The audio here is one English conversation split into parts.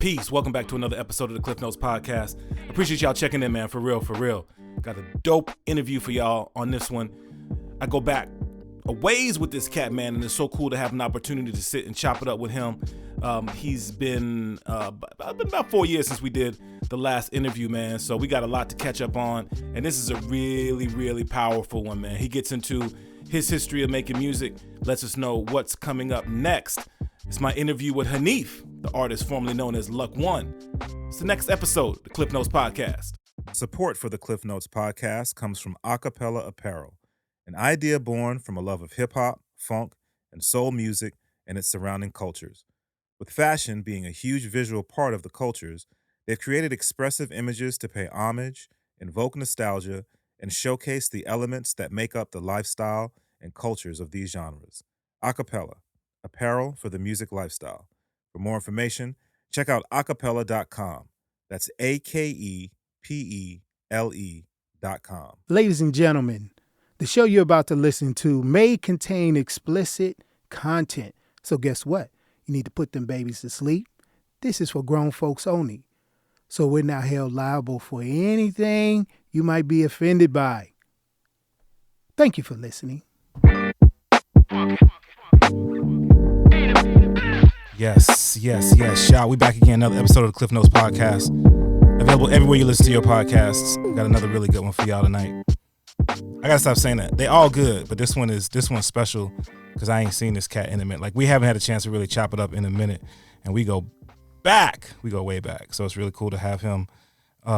Peace. Welcome back to another episode of the Klyph Notes podcast. Appreciate y'all checking in, man. For real, for real. Got a dope interview for y'all on this one. I go back a ways with this cat, man, and it's so cool to have an opportunity to sit and chop it up with him. He's been about 4 years since we did the last interview, man. So we got a lot to catch up on, and this is a really, really powerful one, man. He gets into his history of making music, lets us know what's coming up next. It's my interview with HANiF, the artist formerly known as Luck One. It's the next episode of the Klyph Notes podcast. Support for the Klyph Notes podcast comes from Acapella Apparel, an idea born from a love of hip-hop, funk, and soul music and its surrounding cultures. With fashion being a huge visual part of the cultures, they've created expressive images to pay homage, invoke nostalgia, and showcase the elements that make up the lifestyle and cultures of these genres. Acapella, apparel for the music lifestyle. For more information, check out acapella.com. That's AKEPELE.com. Ladies and gentlemen, the show you're about to listen to may contain explicit content. So guess what? You need to put them babies to sleep. This is for grown folks only. So we're not held liable for anything you might be offended by. Thank you for listening. Yes. Shout. We back again, another episode of the Klyph Notes podcast. Available everywhere you listen to your podcasts. Got another really good one for y'all tonight. I gotta stop saying that. They all good, but this one's special because I ain't seen this cat in a minute. Like, we haven't had a chance to really chop it up in a minute, and we go back. We go way back. So it's really cool to have him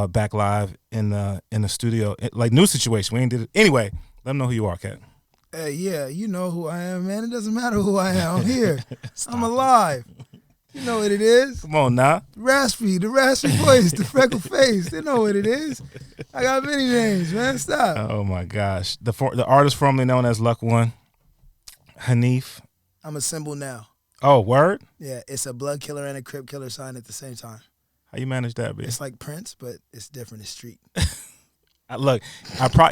back live in the studio. Like, new situation. We ain't did it anyway. Let them know who you are, cat. Hey, yeah, you know who I am, man. It doesn't matter who I am. I'm here. I'm alive. You know what it is. Come on now. The raspy voice, the freckled face. They know what it is. I got many names, man. Stop. Oh my gosh. The artist formerly known as Luck One, HANiF. I'm a symbol now. Oh, word? Yeah, it's a blood killer and a crip killer sign at the same time. How you manage that, B? It's like Prince, but it's different. It's street. Look,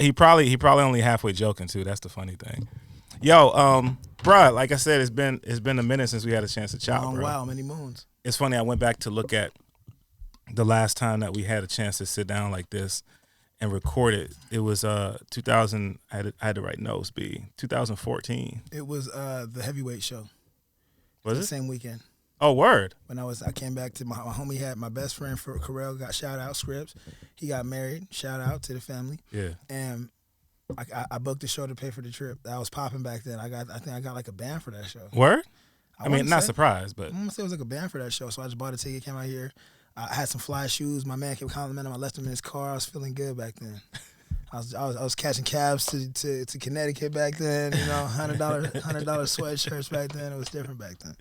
he probably only halfway joking too. That's the funny thing. Yo, bruh, like I said, it's been a minute since we had a chance to chop, bro. Wow, many moons. It's funny. I went back to look at the last time that we had a chance to sit down like this and record it. It was 2000. I had to write notes. 2014. It was the heavyweight show. Was it the same weekend? Oh, word. When I came back to my homie had my best friend for Carell got shout out Scripps. He got married. Shout out to the family. Yeah. And I booked the show to pay for the trip. That was popping back then. I think I got like a band for that show. Word? I mean, not surprised, but I'm gonna say it was like a band for that show. So I just bought a ticket, came out here. I had some fly shoes. My man kept complimenting them. I left him in his car. I was feeling good back then. I was catching cabs to Connecticut back then. You know, $100 sweatshirts back then. It was different back then.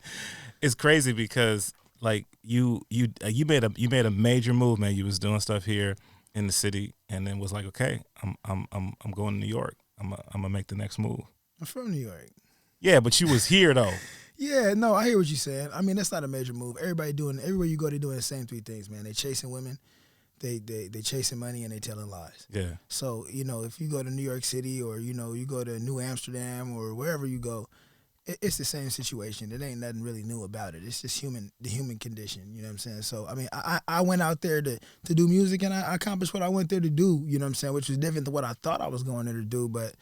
It's crazy because like you made a major move, man. You was doing stuff here in the city, and then was like, okay, I'm going to New York. I'm gonna make the next move. I'm from New York. Yeah, but you was here though. Yeah, no, I hear what you're saying. I mean, that's not a major move. Everywhere you go, they're doing the same three things, man. They chasing women, they chasing money, and they telling lies. Yeah. So, you know, if you go to New York City or, you know, you go to New Amsterdam or wherever you go, it's the same situation. It ain't nothing really new about it. It's just the human condition, you know what I'm saying? So, I mean, I went out there to do music, and I accomplished what I went there to do, you know what I'm saying, which was different than what I thought I was going there to do. But,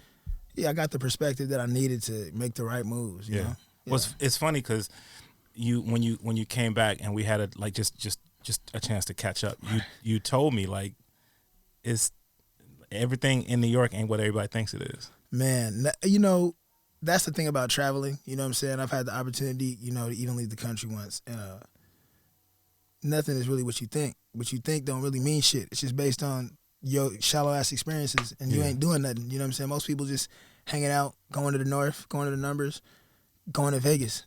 yeah, I got the perspective that I needed to make the right moves, you know? Yeah. Well, it's funny because when you came back and we had just a chance to catch up, you told me, like, it's everything in New York ain't what everybody thinks it is. Man, you know, that's the thing about traveling. You know what I'm saying? I've had the opportunity, you know, to even leave the country once. And nothing is really what you think. What you think don't really mean shit. It's just based on your shallow-ass experiences, and you ain't doing nothing. You know what I'm saying? Most people just hanging out, going to the north, going to the numbers, going to Vegas.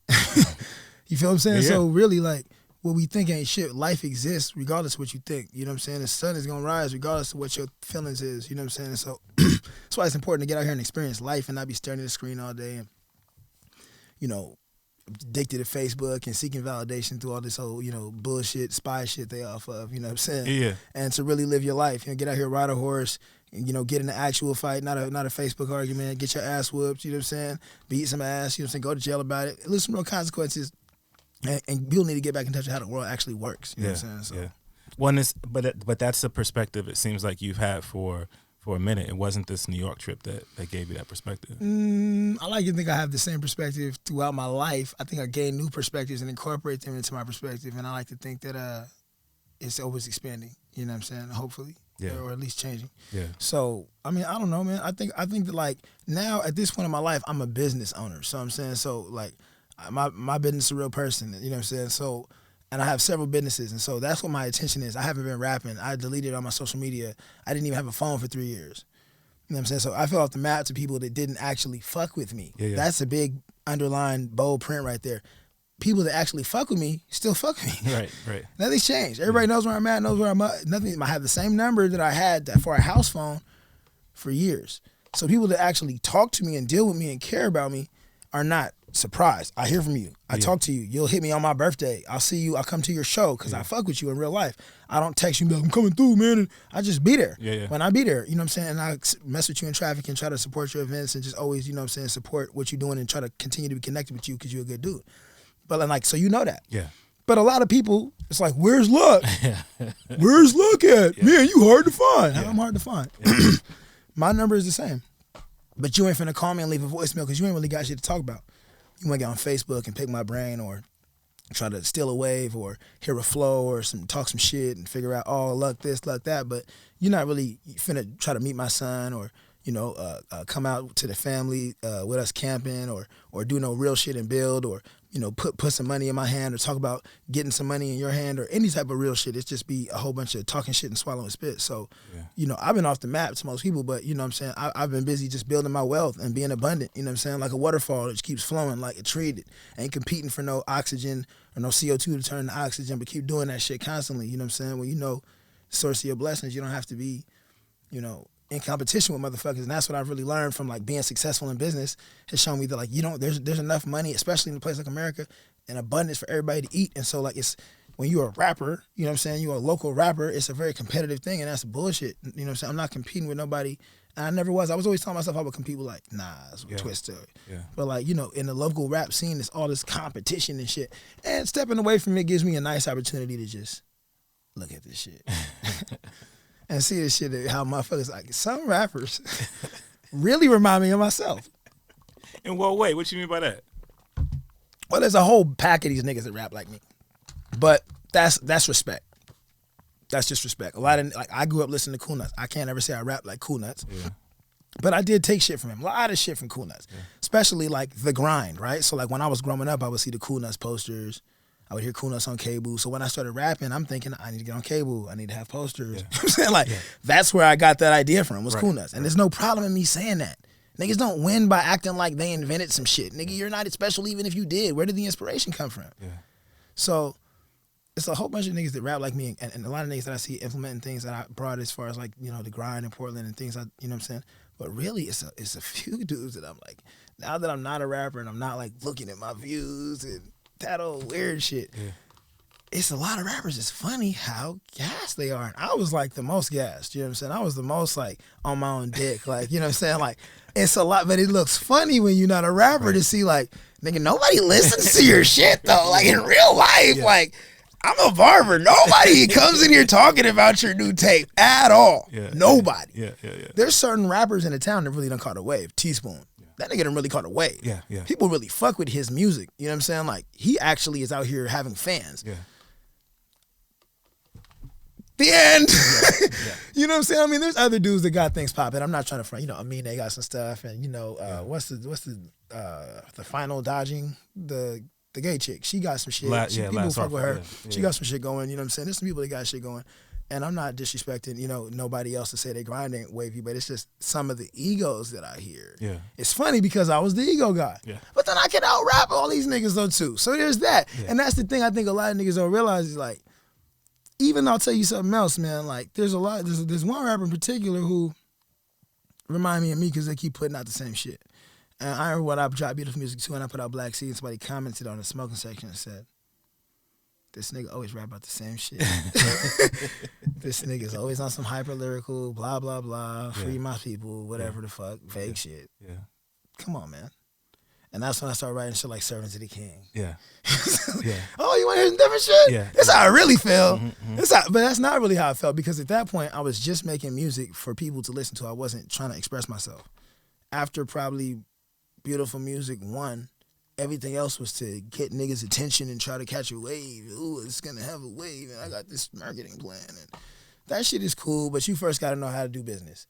You feel what I'm saying? Yeah. So really, like, what we think ain't shit. Life exists regardless of what you think. You know what I'm saying? The sun is going to rise regardless of what your feelings is. You know what I'm saying? And so that's why it's important to get out here and experience life and not be staring at the screen all day and, you know, addicted to Facebook and seeking validation through all this whole, you know, bullshit, spy shit they off of, you know what I'm saying? Yeah. And to really live your life, you know, get out here, ride a horse, and, you know, get in an actual fight, not a Facebook argument, get your ass whooped, you know what I'm saying? Beat some ass, you know what I'm saying? Go to jail about it. Lose some real consequences. And people need to get back in touch with how the world actually works. You know what I'm saying? So. One is, but that's the perspective it seems like you've had for a minute. It wasn't this New York trip that gave you that perspective. I like to think I have the same perspective throughout my life. I think I gain new perspectives and incorporate them into my perspective, and I like to think that it's always expanding. You know what I'm saying? Hopefully, or at least changing. Yeah. So I mean, I don't know, man. I think that like now at this point in my life, I'm a business owner. So I'm saying, so like my business is a real person. You know what I'm saying? So. And I have several businesses, and so that's what my attention is. I haven't been rapping. I deleted all my social media. I didn't even have a phone for 3 years. You know what I'm saying? So I fell off the map to people that didn't actually fuck with me. Yeah. That's a big underlined bold print right there. People that actually fuck with me still fuck with me. Right. Nothing's changed. Everybody knows where I'm at, knows where I'm at. Nothing. I have the same number that I had for a house phone for years. So people that actually talk to me and deal with me and care about me are not surprised. I hear from you. I talk to you. You'll hit me on my birthday. I'll see you. I'll come to your show because I fuck with you in real life. I don't text you and be like, I'm coming through, man. And I just be there. When I be there, you know what I'm saying? And I mess with you in traffic and try to support your events and just always, you know what I'm saying, support what you're doing and try to continue to be connected with you because you're a good dude. But like, so you know that. Yeah. But a lot of people, it's like, where's Luck? Where's Luck at? Man, you hard to find. I'm hard to find. My number is the same. But you ain't finna call me and leave a voicemail because you ain't really got shit to talk about. You might get on Facebook and pick my brain or try to steal a wave or hear a flow or talk some shit and figure out, oh, Luck this, Luck that. But you're not really finna try to meet my son or, you know, come out to the family with us camping or do no real shit and build or, you know, put some money in my hand or talk about getting some money in your hand or any type of real shit. It's just be a whole bunch of talking shit and swallowing spit. So, you know, I've been off the map to most people, but, you know what I'm saying, I've been busy just building my wealth and being abundant, you know what I'm saying, like a waterfall that just keeps flowing like a tree that ain't competing for no oxygen or no CO2 to turn into oxygen, but keep doing that shit constantly, you know what I'm saying? When you know the source of your blessings, you don't have to be, you know, in competition with motherfuckers, and that's what I've really learned from like being successful in business. Has shown me that like there's enough money, especially in a place like America, and abundance for everybody to eat. And so like it's when you're a rapper, you know what I'm saying, you're a local rapper, it's a very competitive thing, and that's bullshit. You know what I'm saying? I'm not competing with nobody, and I never was. I was always telling myself I would compete with like Nas or Twista. But like, you know, in the local rap scene, it's all this competition and shit. And stepping away from it gives me a nice opportunity to just look at this shit. And see this shit, how motherfuckers, like, some rappers really remind me of myself. In what way? What you mean by that? Well, there's a whole pack of these niggas that rap like me. But that's respect. That's just respect. A lot of, like, I grew up listening to Cool Nuts. I can't ever say I rap like Cool Nuts. But I did take shit from him. A lot of shit from Cool Nuts. Especially, like, the grind, right? So, like, when I was growing up, I would see the Cool Nuts posters. I would hear Cool Nuts on cable. So when I started rapping, I'm thinking, I need to get on cable. I need to have posters. You know what I'm saying? Like, that's where I got that idea from, was Cool Nuts. And there's no problem in me saying that. Niggas don't win by acting like they invented some shit. Nigga, you're not special even if you did. Where did the inspiration come from? So it's a whole bunch of niggas that rap like me and a lot of niggas that I see implementing things that I brought as far as like, you know, the grind in Portland and things, you know what I'm saying? But really, it's a few dudes that I'm like, now that I'm not a rapper and I'm not like looking at my views and that old weird shit. It's a lot of rappers. It's funny how gassed they are. And I was like the most gassed, you know what I'm saying? I was the most like on my own dick, like, you know what I'm saying? Like, it's a lot, but it looks funny when you're not a rapper to see like, nigga, nobody listens to your shit though. Like in real life, like, I'm a barber. Nobody comes in here talking about your new tape at all. Nobody. There's certain rappers in the town that really done caught a wave. Teaspoon. That nigga done really caught a wave. People really fuck with his music. You know what I'm saying? Like, he actually is out here having fans. The end. You know what I'm saying? I mean, there's other dudes that got things popping. I'm not trying to front. You know, Amine got some stuff, and you know, what's the final dodging the gay chick? She got some shit. People fuck with her. She got some shit going. You know what I'm saying? There's some people that got shit going. And I'm not disrespecting, you know, nobody else to say they grind ain't wavy, but it's just some of the egos that I hear. It's funny because I was the ego guy. But then I can out-rap all these niggas though too. So there's that. And that's the thing I think a lot of niggas don't realize is like, even I'll tell you something else, man, like there's one rapper in particular who remind me of me because they keep putting out the same shit. And I remember when I dropped Beautiful Music 2 and I put out Black Seed, and somebody commented on the smoking section and said, this nigga always rap about the same shit. This nigga's always on some hyper lyrical, blah, blah, blah, free my people, whatever the fuck, vague shit. Come on, man. And that's when I started writing shit like Servants of the King. Yeah. Oh, you want to hear some different shit? Yeah. That's how I really feel. But that's not really how I felt, because at that point, I was just making music for people to listen to. I wasn't trying to express myself. After probably Beautiful Music 1, everything else was to get niggas' attention and try to catch a wave. Ooh, it's going to have a wave, and I got this marketing plan. And that shit is cool, but you first got to know how to do business.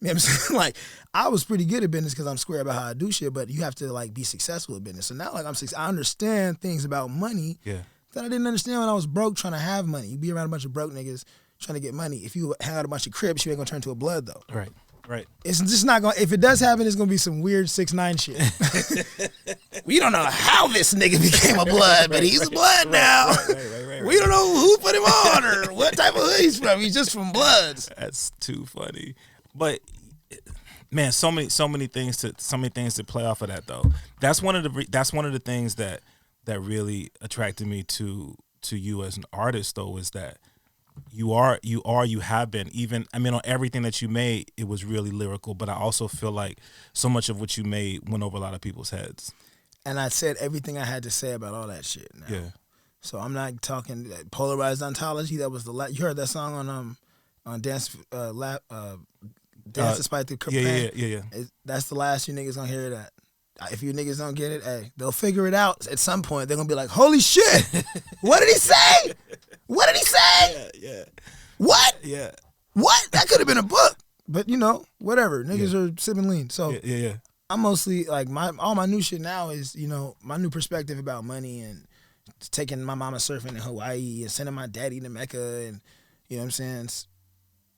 You know what I'm saying? Like, I was pretty good at business because I'm square about how I do shit, but you have to, like, be successful at business. So now, like, I understand things about money that I didn't understand when I was broke trying to have money. You be around a bunch of broke niggas trying to get money. If you hang out a bunch of Crips, you ain't gonna turn to a blood, though. Right. It's just not gonna, if it does happen, it's gonna be some weird 6ix9ine shit. We don't know how this nigga became a blood, but he's a blood now. Right. We don't know who put him on or what type of hood he's from. He's just from Bloods. That's too funny. But man, so many things to play off of that though. That's one of the things that really attracted me to you as an artist though, is that you have been, even, I mean, on everything that you made, it was really lyrical, but I also feel like so much of what you made went over a lot of people's heads. And I said everything I had to say about all that shit now. Yeah. So I'm not talking polarized ontology. That was you heard that song on Dance Despite the Pain? Yeah. That's the last you niggas gonna hear that. If you niggas don't get it, hey, they'll figure it out at some point. They're gonna be like, holy shit, what did he say? What did he say? Yeah. What? Yeah. What? That could have been a book. But, you know, whatever. Niggas are sipping lean. So yeah. I'm mostly, like, all my new shit now is, you know, my new perspective about money and taking my mama surfing in Hawaii and sending my daddy to Mecca and, you know what I'm saying,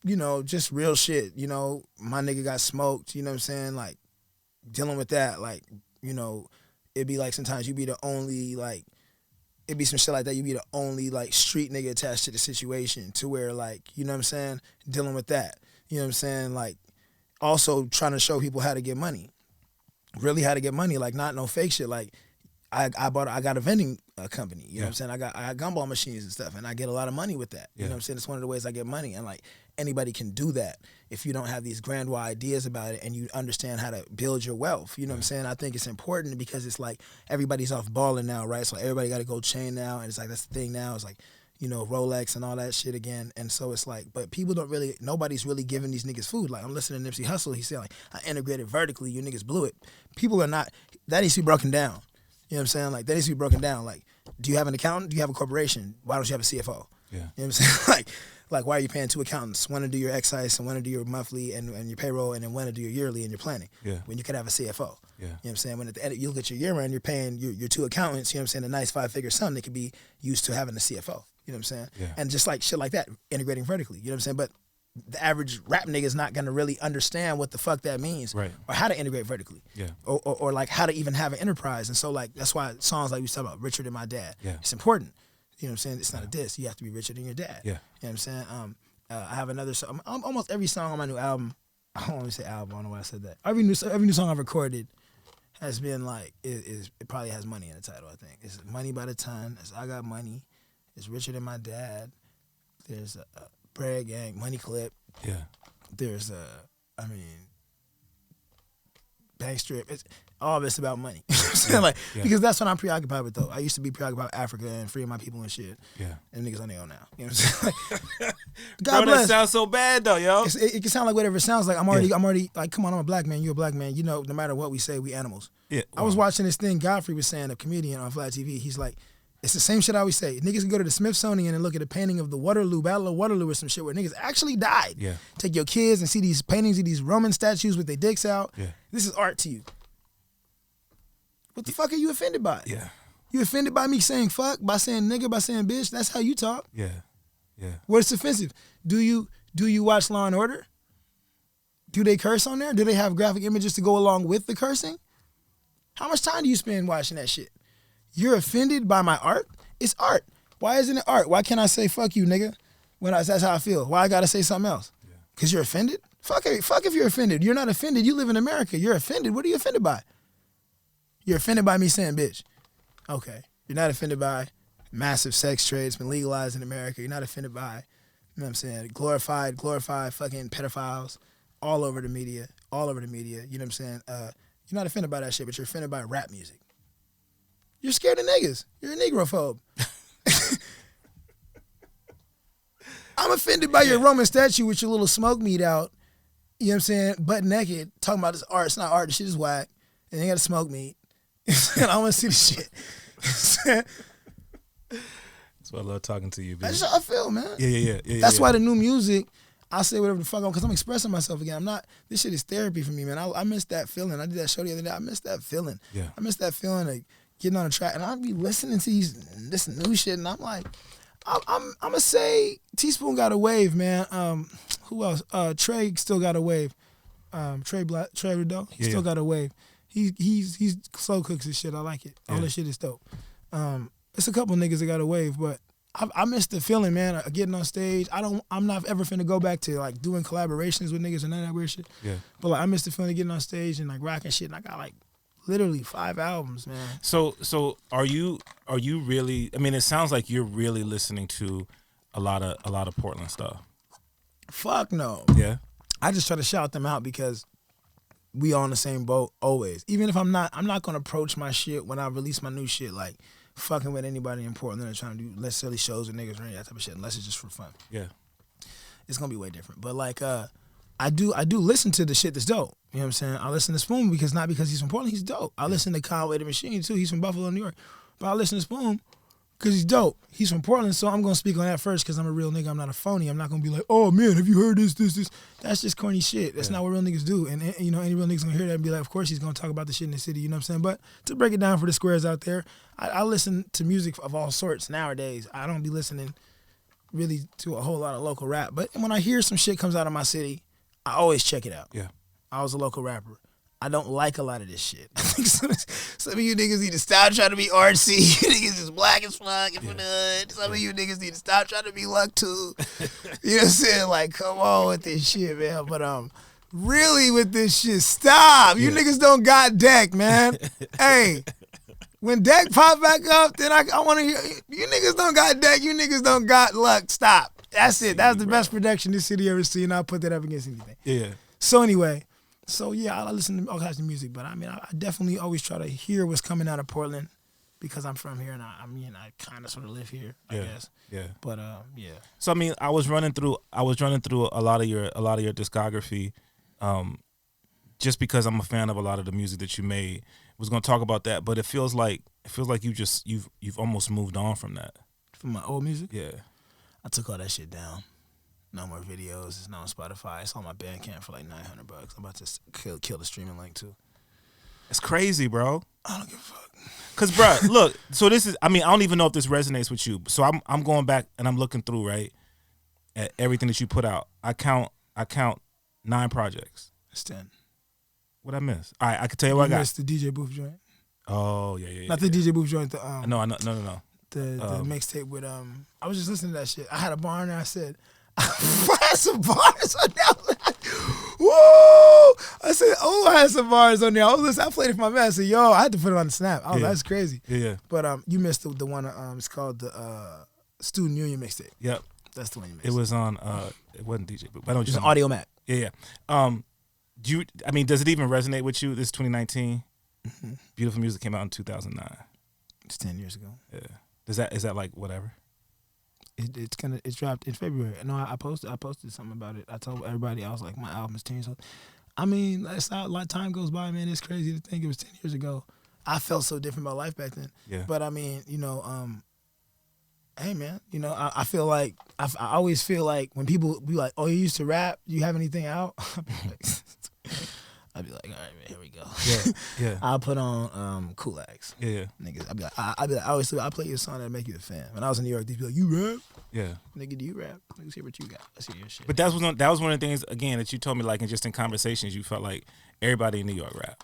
you know, just real shit. You know, my nigga got smoked, you know what I'm saying? Like, dealing with that, like, you know, it'd be like sometimes you be the only, like, it'd be some shit like that. You be the only, like, street nigga attached to the situation to where, like, you know what I'm saying, dealing with that. You know what I'm saying? Like, also trying to show people how to get money. Really how to get money, like, not no fake shit. Like, I got a vending company, you know what I'm saying? I got gumball machines and stuff, and I get a lot of money with that. You know what I'm saying? It's one of the ways I get money, and, like, anybody can do that if you don't have these grand ideas about it and you understand how to build your wealth. You know what I'm saying? I think it's important because it's like everybody's off balling now, right? So everybody got a gold chain now, and it's like that's the thing now. It's like, you know, Rolex and all that shit again. And so it's like, but people don't really, nobody's really giving these niggas food. Like, I'm listening to Nipsey Hussle. He said, like, I integrated vertically. You niggas blew it. People are not, that needs to be broken down. You know what I'm saying? Like, that needs to be broken down. Like, do you have an accountant? Do you have a corporation? Why don't you have a CFO? Yeah. You know what I'm saying? Like, why are you paying two accountants? One to do your excise and one to do your monthly and your payroll, and then one to do your yearly and your planning. Yeah. When you could have a CFO. Yeah. You know what I'm saying? When at the end you look at your year end, you're paying your two accountants, you know what I'm saying, a nice 5-figure sum that could be used to having a CFO. You know what I'm saying? Yeah. And just like shit like that, integrating vertically. You know what I'm saying? But the average rap nigga is not gonna really understand what the fuck that means, right, or how to integrate vertically, or like how to even have an enterprise. And so, like, that's why songs like we talk about richer than my dad, it's important. You know what I'm saying? It's not a diss. You have to be richer than your dad. Yeah. You know what I'm saying? I have another song. Almost every song on my new album, I don't want to say album, I don't know why I said that. Every new song I've recorded has been like, it probably has money in the title, I think. It's Money by the Ton. It's I Got Money. It's Richer Than My Dad. There's a Bread Gang, Money Clip. Yeah. There's Bank Strip. It's all of it's about money. You know what I'm saying? Like, because that's what I'm preoccupied with, though. I used to be preoccupied with Africa and freeing my people and shit. Yeah. And niggas on their own now. You know what I'm saying? Like, God bless. That sounds so bad though, yo. It can sound like whatever it sounds like. I'm already like, come on, I'm a black man, you're a black man. You know, no matter what we say, we animals. Yeah. I was watching this thing Godfrey was saying, a comedian on Flat TV. He's like, it's the same shit I always say. Niggas can go to the Smithsonian and look at a painting of the Battle of Waterloo or some shit where niggas actually died. Yeah. Take your kids and see these paintings of these Roman statues with their dicks out. Yeah. This is art to you. What the fuck are you offended by? Yeah. You offended by me saying fuck, by saying nigga, by saying bitch? That's how you talk. Yeah. Yeah. What's offensive? Do you watch Law and Order? Do they curse on there? Do they have graphic images to go along with the cursing? How much time do you spend watching that shit? You're offended by my art? It's art. Why isn't it art? Why can't I say fuck you, nigga? That's how I feel. Why I gotta say something else? Because you're offended? Fuck if you're offended. You're not offended. You live in America. You're offended. What are you offended by? You're offended by me saying bitch. Okay. You're not offended by massive sex trade. It's been legalized in America. You're not offended by, you know what I'm saying, glorified fucking pedophiles all over the media. You know what I'm saying? You're not offended by that shit, but you're offended by rap music. You're scared of niggas. You're a negrophobe. I'm offended by your Roman statue with your little smoke meat out, you know what I'm saying, butt naked, talking about this art. It's not art, this shit is whack. And they got a smoke meat. I want to see the shit. That's why I love talking to you, baby. That's how I feel, man. Yeah. That's why the new music, I say whatever the fuck I want, because I'm expressing myself again. This shit is therapy for me, man. I miss that feeling. I did that show the other day. I miss that feeling. Yeah. I miss that feeling of getting on a track, and I'll be listening to this new shit, and I'm like, I'm gonna say Teaspoon got a wave, man. Who else? Trey still got a wave. Trey Rideau, he still got a wave. He's slow cooks his shit. I like it. All this shit is dope. It's a couple niggas that got a wave, but I miss the feeling, man, of getting on stage. I'm not ever finna go back to like doing collaborations with niggas and none of that weird shit. Yeah. But like I miss the feeling of getting on stage and like rocking shit, and I got like literally 5 albums, man. So are you really? I mean, it sounds like you're really listening to a lot of Portland stuff. Fuck no. Yeah. I just try to shout them out because we all on the same boat always. Even if I'm not gonna approach my shit when I release my new shit like fucking with anybody in Portland or trying to do necessarily shows with niggas or any of that type of shit, unless it's just for fun. Yeah. It's gonna be way different. But like I do listen to the shit that's dope. You know what I'm saying? I listen to Spoon not because he's from Portland, he's dope. I listen to Conway the Machine too, he's from Buffalo, New York. But I listen to Spoon because he's dope. He's from Portland, so I'm gonna speak on that first because I'm a real nigga, I'm not a phony. I'm not gonna be like, oh man, have you heard this? That's just corny shit. That's not what real niggas do. And you know, any real niggas gonna hear that and be like, of course he's gonna talk about the shit in the city, you know what I'm saying? But to break it down for the squares out there, I listen to music of all sorts nowadays. I don't be listening really to a whole lot of local rap. But when I hear some shit comes out of my city, I always check it out. Yeah. I was a local rapper. I don't like a lot of this shit. I think some of you niggas need to stop trying to be artsy. You niggas is black as fuck and for the hood. Some of you niggas need to stop trying to be luck too. You know what I'm saying? Like, come on with this shit, man. But really with this shit, stop. You niggas don't got deck, man. Hey, when deck pop back up, then I want to hear, you niggas don't got deck, you niggas don't got luck. Stop. That's it. That's the best production this city ever seen. I'll put that up against anything. Yeah. So anyway, I listen to all kinds of music, but I mean, I definitely always try to hear what's coming out of Portland because I'm from here and I kind of sort of live here, I guess. Yeah. But yeah. So I mean, I was running through a lot of your discography, just because I'm a fan of a lot of the music that you made. Was going to talk about that, but it feels like you've almost moved on from that. From my old music? Yeah. I took all that shit down. No more videos. It's not on Spotify. It's on my Bandcamp for like $900. I'm about to kill the streaming link too. It's crazy, bro. I don't give a fuck. Cause, bro, look. So this is. I mean, I don't even know if this resonates with you. So I'm going back and I'm looking through right at everything that you put out. I count 9 projects. It's 10. What I miss? All right, I can tell you what I got. You missed the DJ Booth joint. Oh yeah. Not the DJ Booth joint. No. The mixtape with I was just listening to that shit. I had a bar in there. I said, I had some bars on there. I was like, whoa! I said, I had some bars on there. I played it for my man. I said, yo, I had to put it on the snap. Oh, that's crazy. Yeah. But you missed the one. It's called the Student Union mixtape. Yep. That's the one you missed. It was on. It wasn't DJ, but I don't. It was Audio Mac. Yeah. Does it even resonate with you? This is 2019. Mm-hmm. Beautiful Music came out in 2009. It's 10 years ago. Yeah. Is that like whatever? It's dropped in February. No, I posted something about it. I told everybody, I was like, my album is 10 years old. I mean, that's not a lot of time goes by, man. It's crazy to think it was 10 years ago. I felt so different about life back then. Yeah. But I mean, hey man, I feel like I always feel like when people be like, oh, you used to rap, you have anything out? I'd be like, all right, man, here we go. Yeah. I'll put on Kulaks. Yeah. Niggas, I'd be like, I play your song that'll make you a fan. When I was in New York, they'd be like, you rap? Yeah. Nigga, do you rap? Let's hear what you got. Let's hear your shit. But that was one of the things, again, that you told me, like, in conversations, you felt like everybody in New York rap.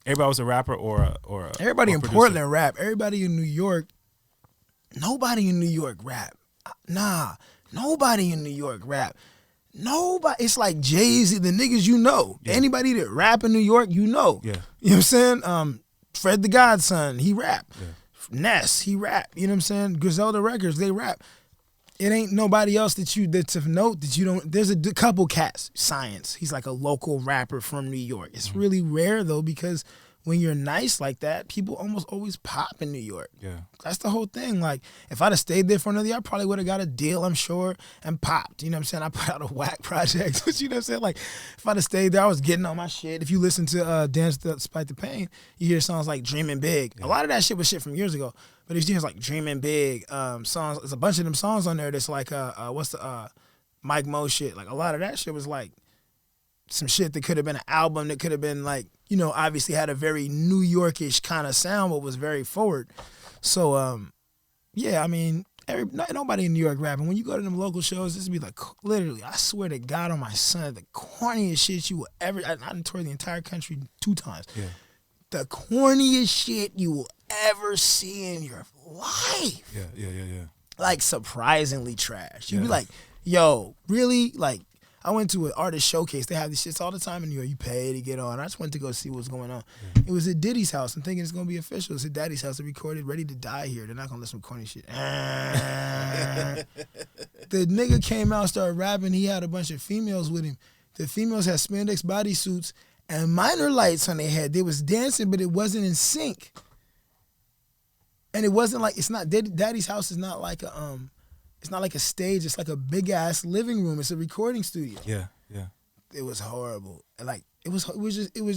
Everybody was a rapper or everybody in Portland rap. Everybody in New York, nobody in New York rap. Nah, nobody in New York rap. Nobody. It's like Jay-Z, the niggas you know. Yeah. Anybody that rap in New York, you know. Yeah. You know what I'm saying? Fred the Godson, he rap. Yeah. Ness, he rap. You know what I'm saying? Griselda Records, they rap. It ain't nobody else that's of note that you don't. There's a couple cats. Science, he's like a local rapper from New York. It's really rare though because when you're nice like that, people almost always pop in New York. Yeah. That's the whole thing. Like, if I'd have stayed there for another year, I probably would have got a deal, I'm sure, and popped. You know what I'm saying? I put out a whack project. You know what I'm saying? Like, if I'd have stayed there, I was getting on my shit. If you listen to Dance Despite the Pain, you hear songs like Dreaming Big. Yeah. A lot of that shit was shit from years ago. But if you hear like Dreaming Big, songs, there's a bunch of them songs on there that's like, what's the Mike Mo shit? Like, a lot of that shit was like some shit that could have been an album that could have been like, you know, obviously had a very New Yorkish kind of sound, but was very forward. So, yeah, I mean, nobody in New York rapping. When you go to them local shows, this would be like, literally, I swear to God on my son, the corniest shit you will ever, I toured the entire country 2 times. Yeah. The corniest shit you will ever see in your life. Yeah. Like, surprisingly trash. You'd be like, yo, really? Like, I went to an artist showcase. They have these shits all the time in New York. You pay to get on. I just went to go see what's going on. Yeah. It was at Diddy's house. I'm thinking it's going to be official. It's at Daddy's house. They recorded Ready to Die here. They're not going to listen to corny shit. The nigga came out, started rapping. He had a bunch of females with him. The females had spandex bodysuits and minor lights on their head. They was dancing, but it wasn't in sync. And it wasn't like, it's not, Daddy's house is not like a, it's not like a stage. It's like a big ass living room. It's a recording studio. Yeah. It was horrible. Like it was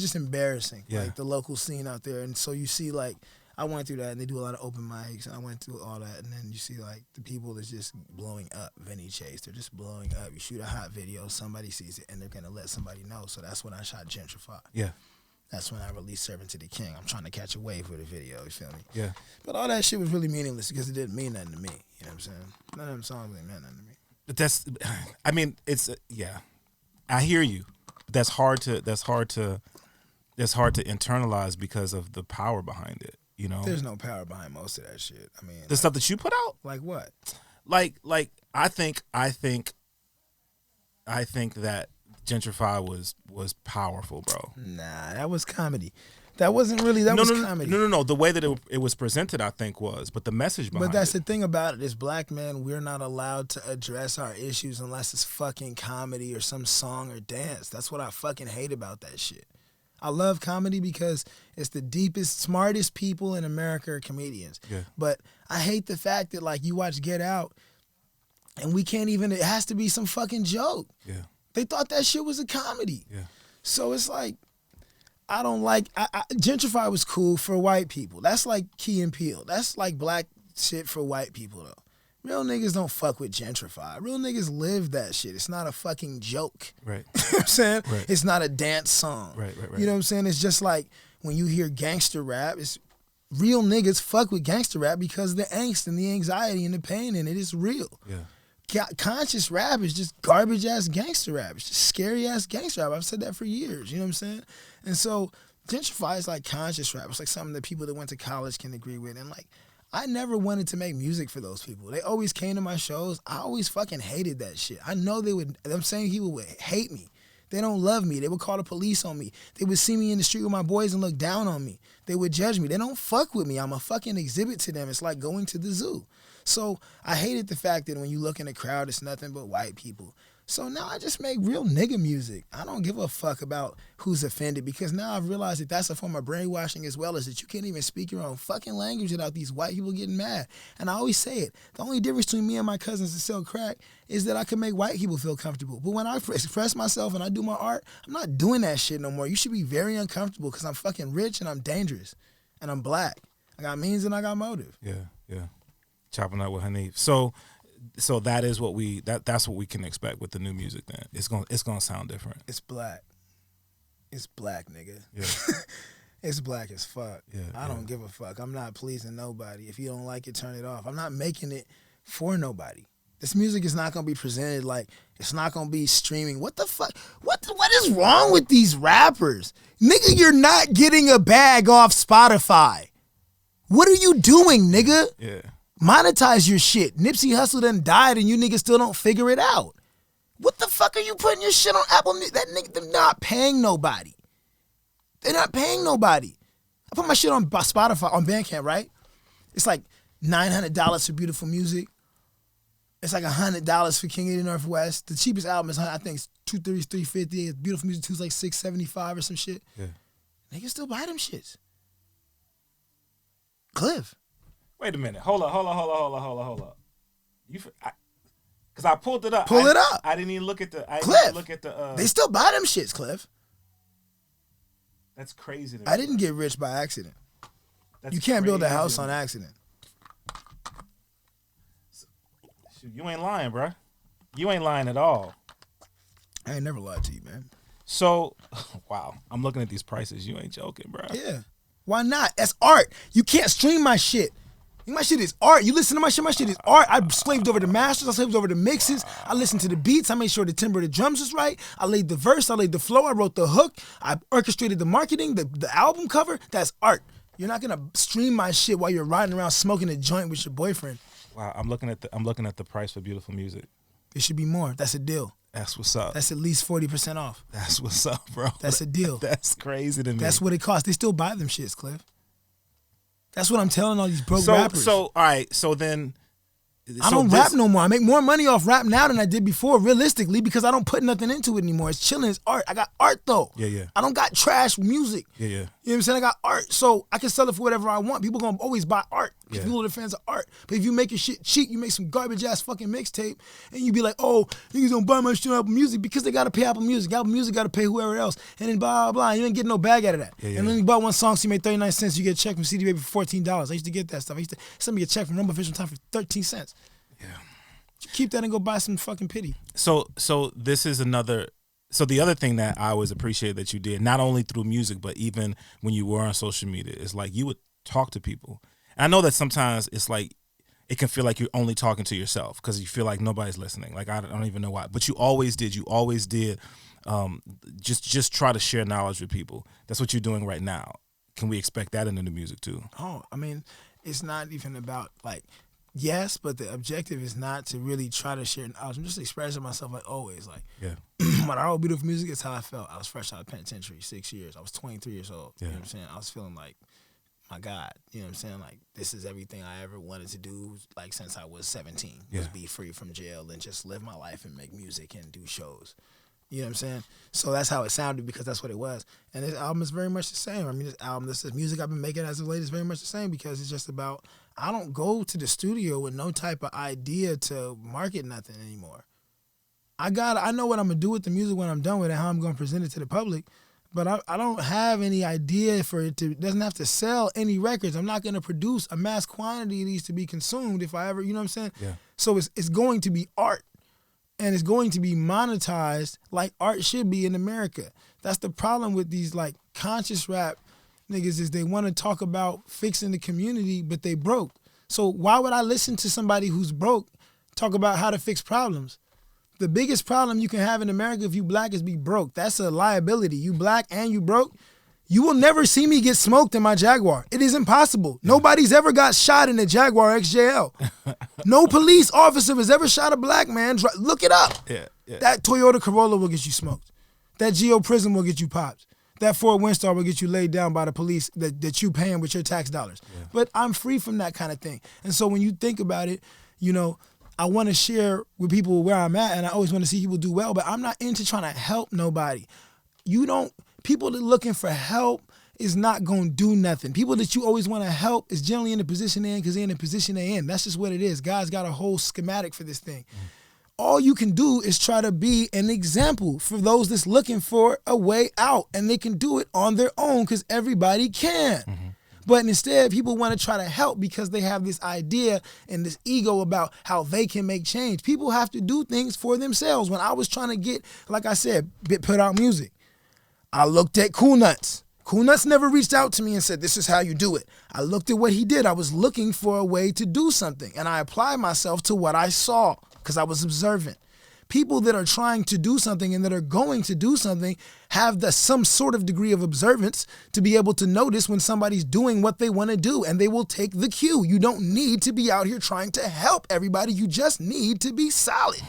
just embarrassing. Yeah. Like the local scene out there. And so you see, like, I went through that, and they do a lot of open mics, and I went through all that, and then you see like the people that's just blowing up. Vinny Chase, they're just blowing up. You shoot a hot video, somebody sees it, and they're gonna let somebody know. So that's when I shot Gentrify. Yeah. That's when I released Servant to the King. I'm trying to catch a wave with a video, you feel me? Yeah. But all that shit was really meaningless because it didn't mean nothing to me. You know what I'm saying? None of them songs really meant nothing to me. But that's, I mean, it's, yeah. I hear you. That's hard to internalize because of the power behind it, you know? There's no power behind most of that shit. I mean, the stuff that you put out? Like what? Like I think that Gentrify was powerful, bro. Nah, that was comedy. That wasn't really, was comedy. No. The way that it was presented, I think, was. But the message behind it. But that's the thing about it. As black men, we're not allowed to address our issues unless it's fucking comedy or some song or dance. That's what I fucking hate about that shit. I love comedy because it's the deepest, smartest people in America are comedians. Yeah. But I hate the fact that, like, you watch Get Out and we can't even, it has to be some fucking joke. Yeah. They thought that shit was a comedy. Yeah. So it's like, I don't like, Gentrify was cool for white people. That's like Key and Peele. That's like black shit for white people, though. Real niggas don't fuck with Gentrify. Real niggas live that shit. It's not a fucking joke. Right. You know what I'm saying? Right. It's not a dance song. Right. You know what I'm saying? It's just like when you hear gangster rap, it's real niggas fuck with gangster rap because the angst and the anxiety and the pain in it is real. Yeah. Conscious rap is just garbage ass gangster rap. It's just scary ass gangster rap. I've said that for years. You know what I'm saying? And so Gentrify is like conscious rap. It's like something that people that went to college can agree with. And like, I never wanted to make music for those people. They always came to my shows. I always fucking hated that shit. I know they would. I'm saying people would hate me. They don't love me. They would call the police on me. They would see me in the street with my boys and look down on me. They would judge me. They don't fuck with me. I'm a fucking exhibit to them. It's like going to the zoo. So I hated the fact that when you look in the crowd, it's nothing but white people. So now I just make real nigga music. I don't give a fuck about who's offended because now I've realized that that's a form of brainwashing as well, as that you can't even speak your own fucking language without these white people getting mad. And I always say it. The only difference between me and my cousins that sell crack is that I can make white people feel comfortable. But when I express myself and I do my art, I'm not doing that shit no more. You should be very uncomfortable because I'm fucking rich and I'm dangerous and I'm black. I got means and I got motive. Yeah. Chopping up with HANiF. So that is what that's what we can expect with the new music. Then it's gonna sound different. It's black. It's black, nigga. Yeah. It's black as fuck. Yeah, I don't give a fuck. I'm not pleasing nobody. If you don't like it, turn it off. I'm not making it for nobody. This music is not gonna be presented like, it's not gonna be streaming. What the fuck? What is wrong with these rappers? Nigga, you're not getting a bag off Spotify. What are you doing, nigga? Yeah. Monetize your shit. Nipsey Hussle done died and you niggas still don't figure it out. What the fuck are you putting your shit on Apple Music? That nigga, they're not paying nobody. They're not paying nobody. I put my shit on Spotify, on Bandcamp, right? It's like $900 for Beautiful Music. It's like $100 for King of the Northwest. The cheapest album is, I think, it's $230, $350. Beautiful Music 2 is like $675 or some shit. Yeah. Niggas still buy them shits. Klyph. Wait a minute. Hold up. Because I pulled it up. Pull it up. I didn't even look at the. Klyph. They still buy them shits, Klyph. That's crazy. To me, I didn't get rich by accident. That's you can't build a crazy. house on accident. Shoot, you ain't lying, bro. You ain't lying at all. I ain't never lied to you, man. So, wow. I'm looking at these prices. You ain't joking, bro. Yeah. Why not? That's art. You can't stream my shit. My shit is art. You listen to my shit is art. I slaved over the masters. I slaved over the mixes. I listened to the beats. I made sure the timbre of the drums was right. I laid the verse. I laid the flow. I wrote the hook. I orchestrated the marketing, the album cover. That's art. You're not going to stream my shit while you're riding around smoking a joint with your boyfriend. Wow, I'm looking at the price for beautiful music. It should be more. That's a deal. That's what's up. That's at least 40% off. That's what's up, bro. That's a deal. That's crazy to me. That's what it costs. They still buy them shits, Klyph. That's what I'm telling all these broke rappers. So, all right. So then, I don't rap no more. I make more money off rap now than I did before, realistically, because I don't put nothing into it anymore. It's chilling. It's art. I got art, though. Yeah. I don't got trash music. Yeah. You know what I'm saying? I got art, so I can sell it for whatever I want. People gonna always buy art because people are the fans of art. But if you make your shit cheap, you make some garbage ass fucking mixtape, and you be like, oh, niggas don't buy my shit on Apple Music because they gotta pay Apple Music. Apple Music gotta pay whoever else, and then blah blah blah. You ain't getting no bag out of that. And then you bought one song, so you made 39 cents. You get a check from CD Baby for $14. I used to get that stuff. I used to send me a check from Rumble Fish one time for 13 cents. Yeah. Keep that and go buy some fucking pity. So this is another. So the other thing that I always appreciate that you did, not only through music, but even when you were on social media, is like you would talk to people. And I know that sometimes it's like it can feel like you're only talking to yourself because you feel like nobody's listening. Like I don't even know why, but you always did. You always did. Just try to share knowledge with people. That's what you're doing right now. Can we expect that in the new music too? Oh, I mean, it's not even about like. Yes, but the objective is not to really try to share knowledge. I'm just expressing myself like always. Like, when I wrote Beautiful Music, it's how I felt. I was fresh out of penitentiary, 6 years. I was 23 years old. You know what I'm saying? I was feeling like, my God, you know what I'm saying? Like, this is everything I ever wanted to do, like, since I was 17, was be free from jail and just live my life and make music and do shows. You know what I'm saying? So that's how it sounded because that's what it was. And this album is very much the same. I mean, this music I've been making as of late is very much the same because it's just about, I don't go to the studio with no type of idea to market nothing anymore. I know what I'm going to do with the music when I'm done with it, how I'm going to present it to the public, but I don't have any idea for it to, it doesn't have to sell any records. I'm not going to produce a mass quantity of these to be consumed if I ever, you know what I'm saying? Yeah. So it's going to be art. And it's going to be monetized like art should be in America. That's the problem with these like conscious rap niggas is they want to talk about fixing the community, but they broke. So why would I listen to somebody who's broke talk about how to fix problems? The biggest problem you can have in America if you black is be broke. That's a liability. You black and you broke. You will never see me get smoked in my Jaguar. It is impossible. Nobody's ever got shot in a Jaguar XJL. No police officer has ever shot a black man. Look it up. Yeah. That Toyota Corolla will get you smoked. That Geo Prism will get you popped. That Ford Windstar will get you laid down by the police that you paying with your tax dollars. Yeah. But I'm free from that kind of thing. And so when you think about it, you know, I want to share with people where I'm at, and I always want to see people do well, but I'm not into trying to help nobody. People that are looking for help is not going to do nothing. People that you always want to help is generally in the position they're in because they're in the position they're in. That's just what it is. God's got a whole schematic for this thing. All you can do is try to be an example for those that's looking for a way out, and they can do it on their own because everybody can. Mm-hmm. But instead, people want to try to help because they have this idea and this ego about how they can make change. People have to do things for themselves. When I was trying to get, like I said, put out music, I looked at Cool Nuts. Cool Nuts never reached out to me and said, this is how you do it. I looked at what he did. I was looking for a way to do something, and I applied myself to what I saw because I was observant. People that are trying to do something and that are going to do something have some sort of degree of observance to be able to notice when somebody's doing what they want to do, and they will take the cue. You don't need to be out here trying to help everybody. You just need to be solid.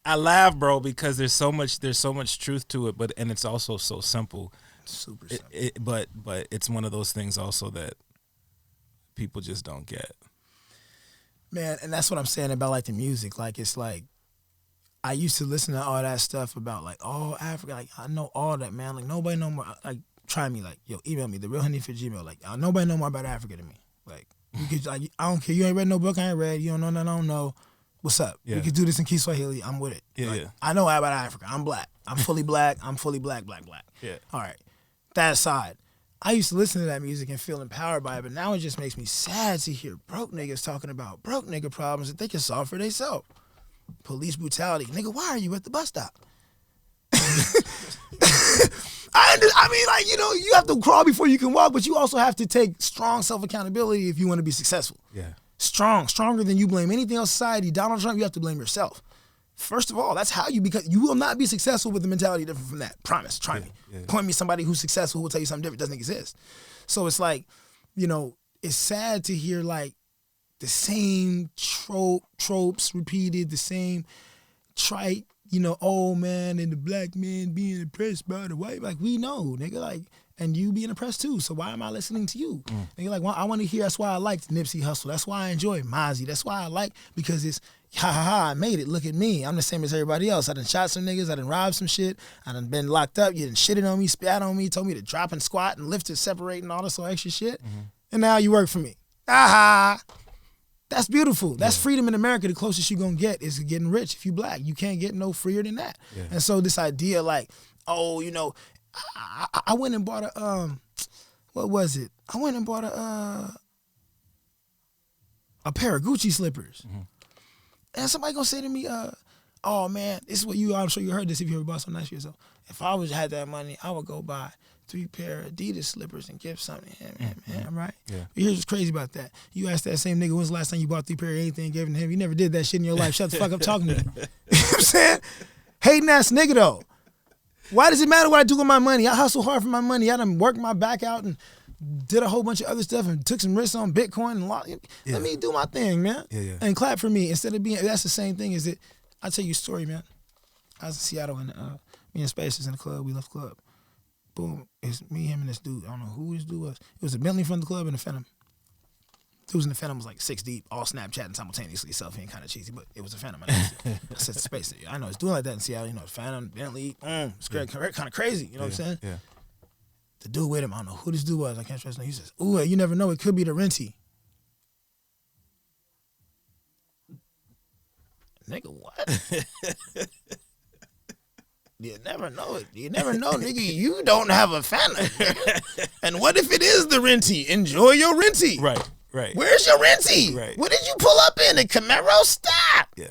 I laugh, bro, because there's so much truth to it, and it's also so simple. Super simple. But it's one of those things also that people just don't get. Man, and that's what I'm saying about like the music. Like it's like I used to listen to all that stuff about like all Africa. Like I know all that, man. Like nobody know more. Like try me, like yo, email me therealHANiF@gmail. Like nobody know more about Africa than me. Like you could, like I don't care. You ain't read no book I ain't read. You don't know nothing I don't know. What's up? Yeah. We could do this in Kiswahili. I'm with it. Yeah, like, yeah. I know about Africa. I'm black. I'm fully black. I'm fully black. Yeah. All right. That aside, I used to listen to that music and feel empowered by it, but now it just makes me sad to hear broke niggas talking about broke nigga problems that they can solve for themselves. Police brutality. Nigga, why are you at the bus stop? I mean, like, you know, you have to crawl before you can walk, but you also have to take strong self-accountability if you want to be successful. Yeah. Stronger than you blame anything else in society. Donald Trump, you have to blame yourself. First of all, that's how you become. You will not be successful with a mentality different from that. Promise. Try me. Yeah. Point me somebody who's successful who will tell you something different. Doesn't exist. So it's like, you know, it's sad to hear like the same tropes repeated, the same trite, you know, old man and the black man being oppressed by the white. Like, we know, nigga, like, and you being oppressed too. So why am I listening to you? Nigga, like, well, I want to hear, that's why I liked Nipsey Hussle. That's why I enjoy Mozzie. That's why I like, because it's, I made it. Look at me. I'm the same as everybody else. I done shot some niggas. I done robbed some shit. I done been locked up. You done shitted on me, spat on me, told me to drop and squat and lift and separate and all this other extra shit. And now you work for me. That's beautiful. That's freedom in America. The closest you're going to get is getting rich if you black. You can't get no freer than that. Yeah. And so this idea like, oh, you know, I went and bought a, what was it? I went and bought a pair of Gucci slippers. And somebody going to say to me, oh, man, this is what you, I'm sure you heard this if you ever bought something nice for yourself. If I had that money, I would go buy 3 pair of Adidas slippers and give something to him, right? Yeah. But here's what's crazy about that. You asked that same nigga, when's the last time you bought 3 pair of anything and gave it to him? You never did that shit in your life. Shut the fuck up talking to me. You know what I'm saying? Hating ass nigga, though. Why does it matter what I do with my money? I hustle hard for my money. I done worked my back out and did a whole bunch of other stuff and took some risks on Bitcoin and let me do my thing, man. And clap for me instead of being, that's the same thing, is that, I'll tell you a story, man. I was in Seattle and me and Space was in the club. We left the club. Boom, it's me, him, and this dude. I don't know who this dude was. It was a Bentley from the club and a Phantom. Dudes in the Phantom was like 6 deep, all Snapchatting simultaneously, selfie and kind of cheesy, but it was a Phantom. I said, Space, I know it's doing like that in Seattle. You know, Phantom, Bentley, it's kind of crazy. You know what I'm saying? Yeah. The dude with him, I don't know who this dude was. I can't trust him. He says, ooh, you never know. It could be the renty. Nigga, what? You never know it. You never know, nigga. You don't have a Phantom. And what if it is the renty? Enjoy your renty. Right. Where's your renty? Right. What did you pull up in? A Camaro? Stop. Yeah.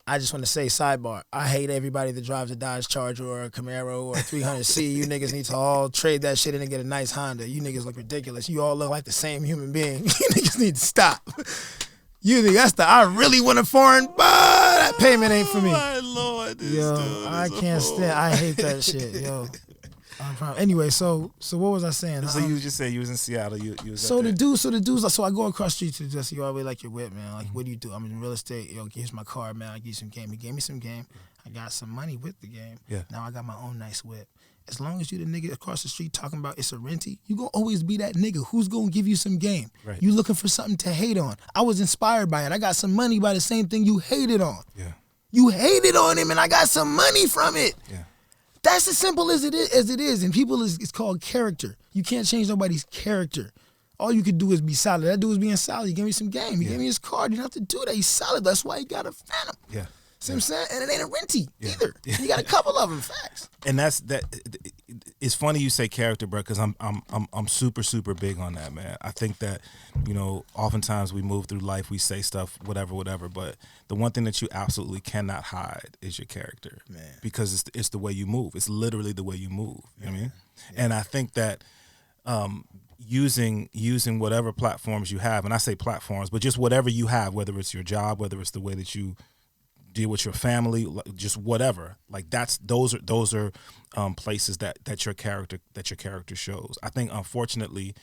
I just want to say, sidebar, I hate everybody that drives a Dodge Charger or a Camaro or a 300C. You niggas need to all trade that shit in and get a nice Honda. You niggas look ridiculous. You all look like the same human being. You niggas need to stop. You think that's I really want a foreign, but that payment ain't for me. Oh my Lord, this yo, dude I can't stand. I hate that shit, yo. Anyway, so what was I saying? So you just said you was in Seattle. You was so the dudes, so I go across the street to just you always like your whip, man. Like, what do you do? I'm in real estate. Yo, here's my card, man. I give you some game. He gave me some game. I got some money with the game. Yeah. Now I got my own nice whip. As long as you the nigga across the street talking about it's a renty, you gonna always be that nigga who's gonna give you some game. Right. You looking for something to hate on. I was inspired by it. I got some money by the same thing you hated on. Yeah. You hated on him and I got some money from it. Yeah. That's as simple as it is. And people, it's called character. You can't change nobody's character. All you could do is be solid. That dude was being solid. He gave me some game. He gave me his card. You don't have to do that. He's solid. That's why he got a Phantom. Yeah. See what I'm saying? And it ain't a renty either. He got a couple of them, facts. And that's that. It's funny you say character, bro, because I'm super big on that, man. I think that, you know, oftentimes we move through life, we say stuff, whatever, but the one thing that you absolutely cannot hide is your character, man. Because it's the way you move. It's literally the way you move. You know what I mean? Yeah. And I think that using whatever platforms you have, and I say platforms, but just whatever you have, whether it's your job, whether it's the way that you deal with your family, just whatever. Like those are places that your character shows. I think unfortunately,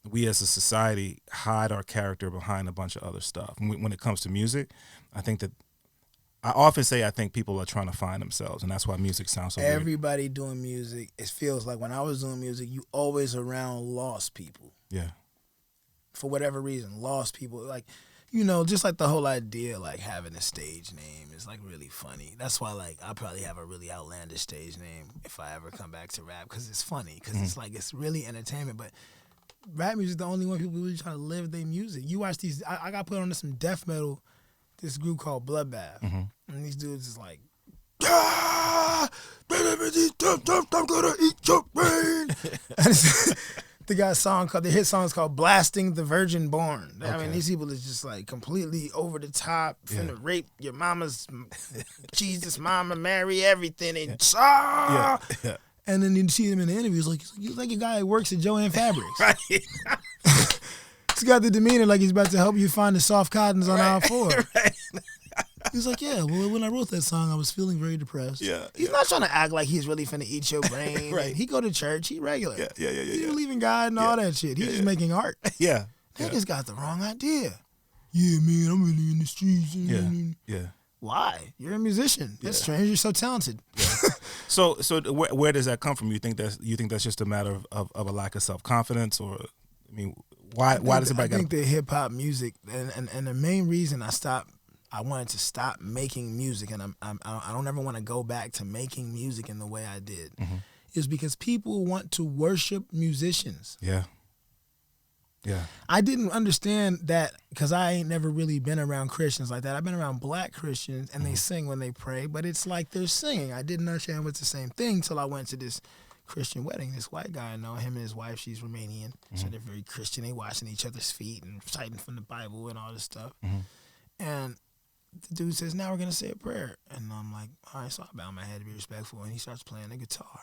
we as a society hide our character behind a bunch of other stuff. When it comes to music, I think that I often say I think people are trying to find themselves, and that's why music sounds so Everybody weird. Doing music, it feels like when I was doing music, you always around lost people. Yeah. For whatever reason, lost people. Like, you know, just like the whole idea, like having a stage name is like really funny. That's why like I'll probably have a really outlandish stage name if I ever come back to rap, because it's funny, because it's like it's really entertainment. But rap music is the only one people really trying to live their music. You watch these, I got put on to some death metal, this group called Bloodbath, and these dudes is like, I'm gonna eat your brain. The guy's song called, the hit song is called "Blasting the Virgin Born." I mean, these people is just like completely over the top, finna rape your mama's Jesus mama, marry everything, and and then you see them in the interviews, he's like a guy who works at Joann Fabrics. Right. He's got the demeanor like he's about to help you find the soft cottons on aisle 4. Right. He's like, yeah, well, when I wrote that song, I was feeling very depressed. He's not trying to act like he's really finna eat your brain. Right. He go to church. He regular. He believe in God and all that shit. He's just making art. Niggas got the wrong idea. Yeah, man, I'm really in the streets. Why? You're a musician. That's strange. You're so talented. So where does that come from? You think that's just a matter of a lack of self-confidence, or I mean, why does it? I think the hip hop music and the main reason I wanted to stop making music, and I don't ever want to go back to making music in the way I did, is because people want to worship musicians. Yeah. I didn't understand that because I ain't never really been around Christians like that. I've been around black Christians, and they sing when they pray, but it's like they're singing. I didn't understand it's the same thing till I went to this Christian wedding. This white guy I know, him and his wife, she's Romanian, so they're very Christian. They washing each other's feet and reciting from the Bible and all this stuff. And the dude says, now we're going to say a prayer. And I'm like, all right, so I bow my head to be respectful. And he starts playing the guitar.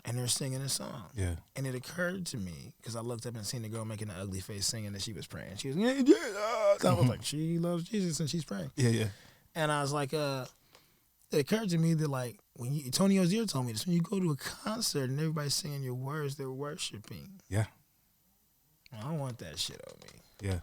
And they're singing a song. And it occurred to me, because I looked up and seen the girl making an ugly face singing that she was praying. She was, so I was like, she loves Jesus and she's praying. And I was like, it occurred to me that, like, when Tony Ozier told me this, when you go to a concert and everybody's singing your words, they're worshiping. I don't want that shit on me.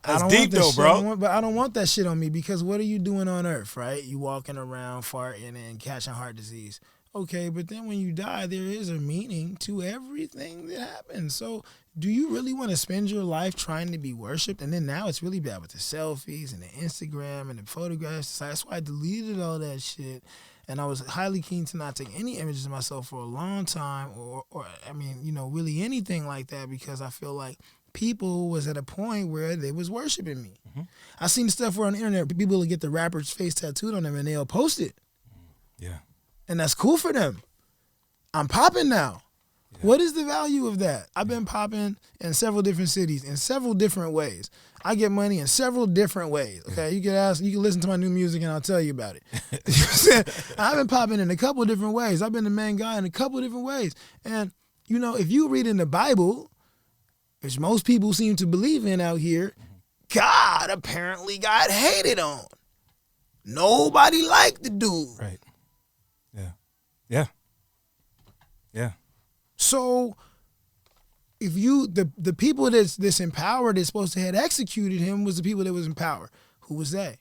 That's deep though, bro. But I don't want that shit on me, because what are you doing on earth, right? You walking around farting and catching heart disease. Okay, but then when you die, there is a meaning to everything that happens. So do you really want to spend your life trying to be worshipped? And then now it's really bad with the selfies and the Instagram and the photographs. So that's why I deleted all that shit. And I was highly keen to not take any images of myself for a long time, or I mean, you know, really anything like that, because I feel like people was at a point where they was worshiping me. I seen the stuff where on the internet people will get the rapper's face tattooed on them and they'll post it. And that's cool for them. I'm popping now. What is the value of that? I've been popping in several different cities in several different ways. I get money in several different ways. Okay, you can listen to my new music and I'll tell you about it. You know what I'm saying? I've been popping in a couple of different ways. I've been the main guy in a couple of different ways. And you know, if you read in the Bible, which most people seem to believe in out here, God apparently got hated on. Nobody liked the dude. Right. So if the people that's empowered that's supposed to have executed him was the people that was in power. Who was that?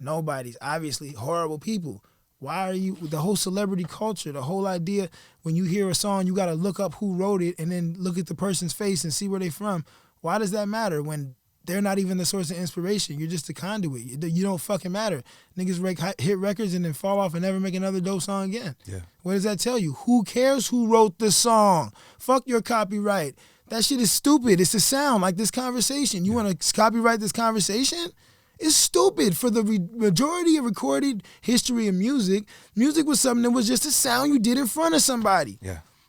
Nobody's. Obviously horrible people. Why are you, the whole celebrity culture, the whole idea, when you hear a song, you got to look up who wrote it and then look at the person's face and see where they're from. Why does that matter when they're not even the source of inspiration? You're just a conduit. You don't fucking matter. Niggas hit records and then fall off and never make another dope song again. What does that tell you? Who cares who wrote the song? Fuck your copyright. That shit is stupid. It's a sound like this conversation. You want to copyright this conversation? It's stupid. For the majority of recorded history of music was something that was just a sound you did in front of somebody.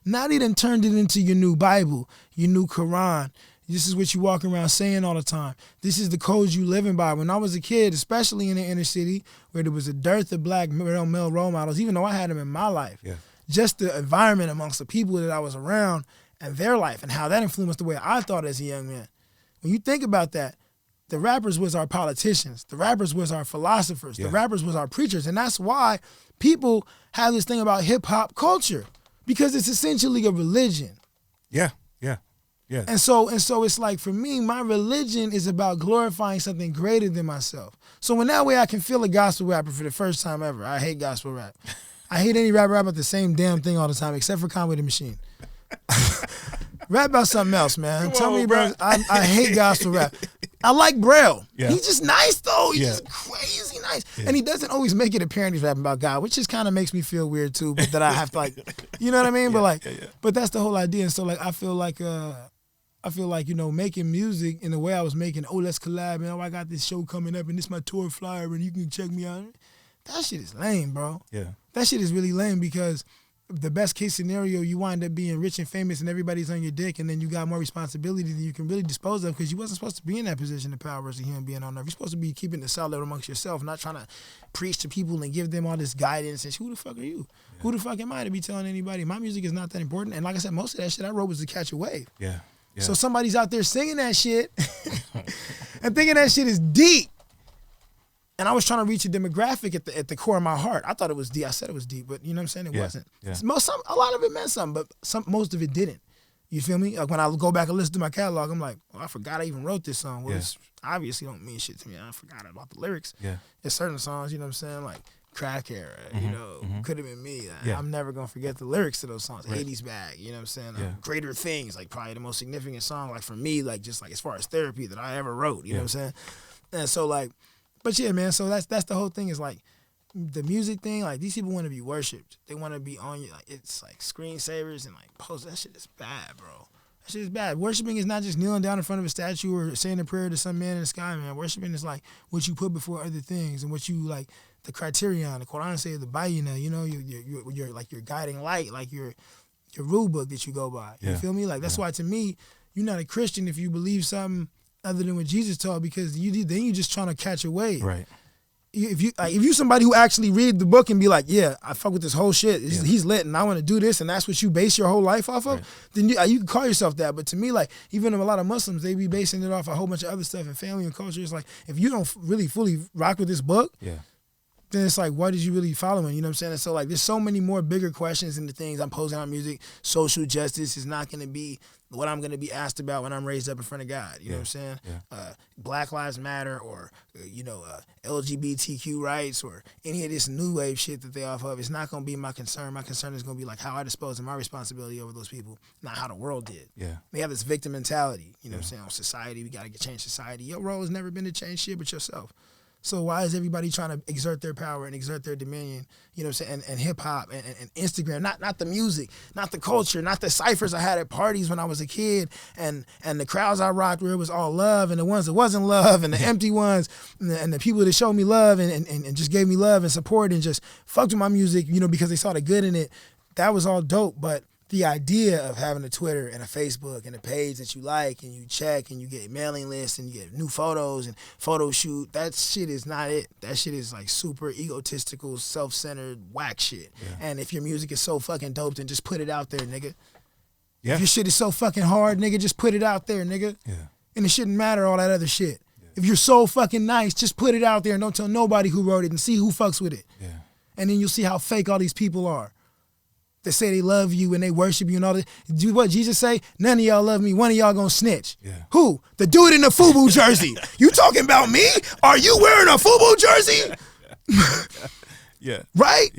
Now they done turned it into your new Bible, your new Quran. This is what you walk around saying all the time. This is the codes you living by. When I was a kid, especially in the inner city, where there was a dearth of black male role models, even though I had them in my life, just the environment amongst the people that I was around and their life and how that influenced the way I thought as a young man. When you think about that, the rappers was our politicians. The rappers was our philosophers. The rappers was our preachers. And that's why people have this thing about hip-hop culture, because it's essentially a religion. And so it's like, for me, my religion is about glorifying something greater than myself. So in that way, I can feel a gospel rapper for the first time ever. I hate gospel rap. I hate any rapper about the same damn thing all the time, except for Conway the Machine. Rap about something else, man. Tell me, bro. I hate gospel rap. I like Braille. Yeah. He's just nice though. He's Yeah. just crazy nice. And he doesn't always make it apparent he's rapping about God, which just kind of makes me feel weird too. But that I have to you know what I mean? But but that's the whole idea. And so I feel like making music in the way I was making. Oh, let's collab, and I got this show coming up, and this is my tour flyer, and you can check me out. That shit is lame, bro. Yeah. That shit is really lame because the best case scenario, you wind up being rich and famous and everybody's on your dick, and then you got more responsibility than you can really dispose of because you wasn't supposed to be in that position of power as a human being on earth. You're supposed to be keeping it solid amongst yourself, not trying to preach to people and give them all this guidance and who the fuck are you? Yeah. Who the fuck am I to be telling anybody? My music is not that important. And like I said, most of that shit I wrote was to catch a wave. Yeah. So somebody's out there singing that shit and thinking that shit is deep. And I was trying to reach a demographic at the core of my heart. I thought it was deep. I said it was deep, but you know what I'm saying? It wasn't. Yeah. A lot of it meant something, but most of it didn't. You feel me? Like when I go back and listen to my catalog, I'm like, I forgot I even wrote this song. Well, it's obviously don't mean shit to me. I forgot about the lyrics. Yeah. There's certain songs, you know what I'm saying? Like Crack Era, Could Have Been Me. I'm never going to forget the lyrics to those songs. Right. 80s Bag, you know what I'm saying? Greater Things, like probably the most significant song, like for me, like just like as far as therapy that I ever wrote, you know what I'm saying? And so like, but yeah, man, so that's the whole thing is like the music thing, like these people want to be worshipped. They want to be on you, like it's like screensavers and like posts. That shit is bad, bro. That shit is bad. Worshiping is not just kneeling down in front of a statue or saying a prayer to some man in the sky, man. Worshiping is like what you put before other things and what you like, the criterion, the Quran says, the bayina, you know, you're like your guiding light, like your rule book that you go by. You feel me? Like that's why to me, you're not a Christian if you believe something other than what Jesus taught, because then you just trying to catch a wave. Right. If you somebody who actually read the book and be like, yeah, I fuck with this whole shit. He's lit, and I want to do this, and that's what you base your whole life off of. Then you can call yourself that. But to me, like even a lot of Muslims, they be basing it off a whole bunch of other stuff and family and culture. It's like if you don't really fully rock with this book, then it's like, what is you really following? You know what I'm saying? And so like there's so many more bigger questions in the things I'm posing on music. Social justice is not going to be what I'm going to be asked about when I'm raised up in front of God. You know what I'm saying? Black Lives Matter or, LGBTQ rights or any of this new wave shit that they off of. It's not going to be my concern. My concern is going to be like how I dispose of my responsibility over those people, not how the world did. They have this victim mentality. You know what I'm saying? On society, we got to change society. Your role has never been to change shit but yourself. So why is everybody trying to exert their power and exert their dominion, you know what I'm saying, and hip-hop and Instagram, not the music, not the culture, not the ciphers I had at parties when I was a kid, and the crowds I rocked where it was all love, and the ones that wasn't love, and the empty ones, and the people that showed me love and just gave me love and support and just fucked with my music, because they saw the good in it. That was all dope, but the idea of having a Twitter and a Facebook and a page that you like and you check and you get mailing lists and you get new photos and photo shoot, that shit is not it. That shit is like super egotistical, self-centered, whack shit. And if your music is so fucking dope, then just put it out there, nigga. If your shit is so fucking hard, nigga, just put it out there, nigga. And it shouldn't matter all that other shit. If you're so fucking nice, just put it out there and don't tell nobody who wrote it and see who fucks with it. And then you'll see how fake all these people are. They say they love you and they worship you and all that. Do what Jesus say? None of y'all love me. One of y'all gonna snitch. Who? The dude in the FUBU jersey. You talking about me? Are you wearing a FUBU jersey? Right?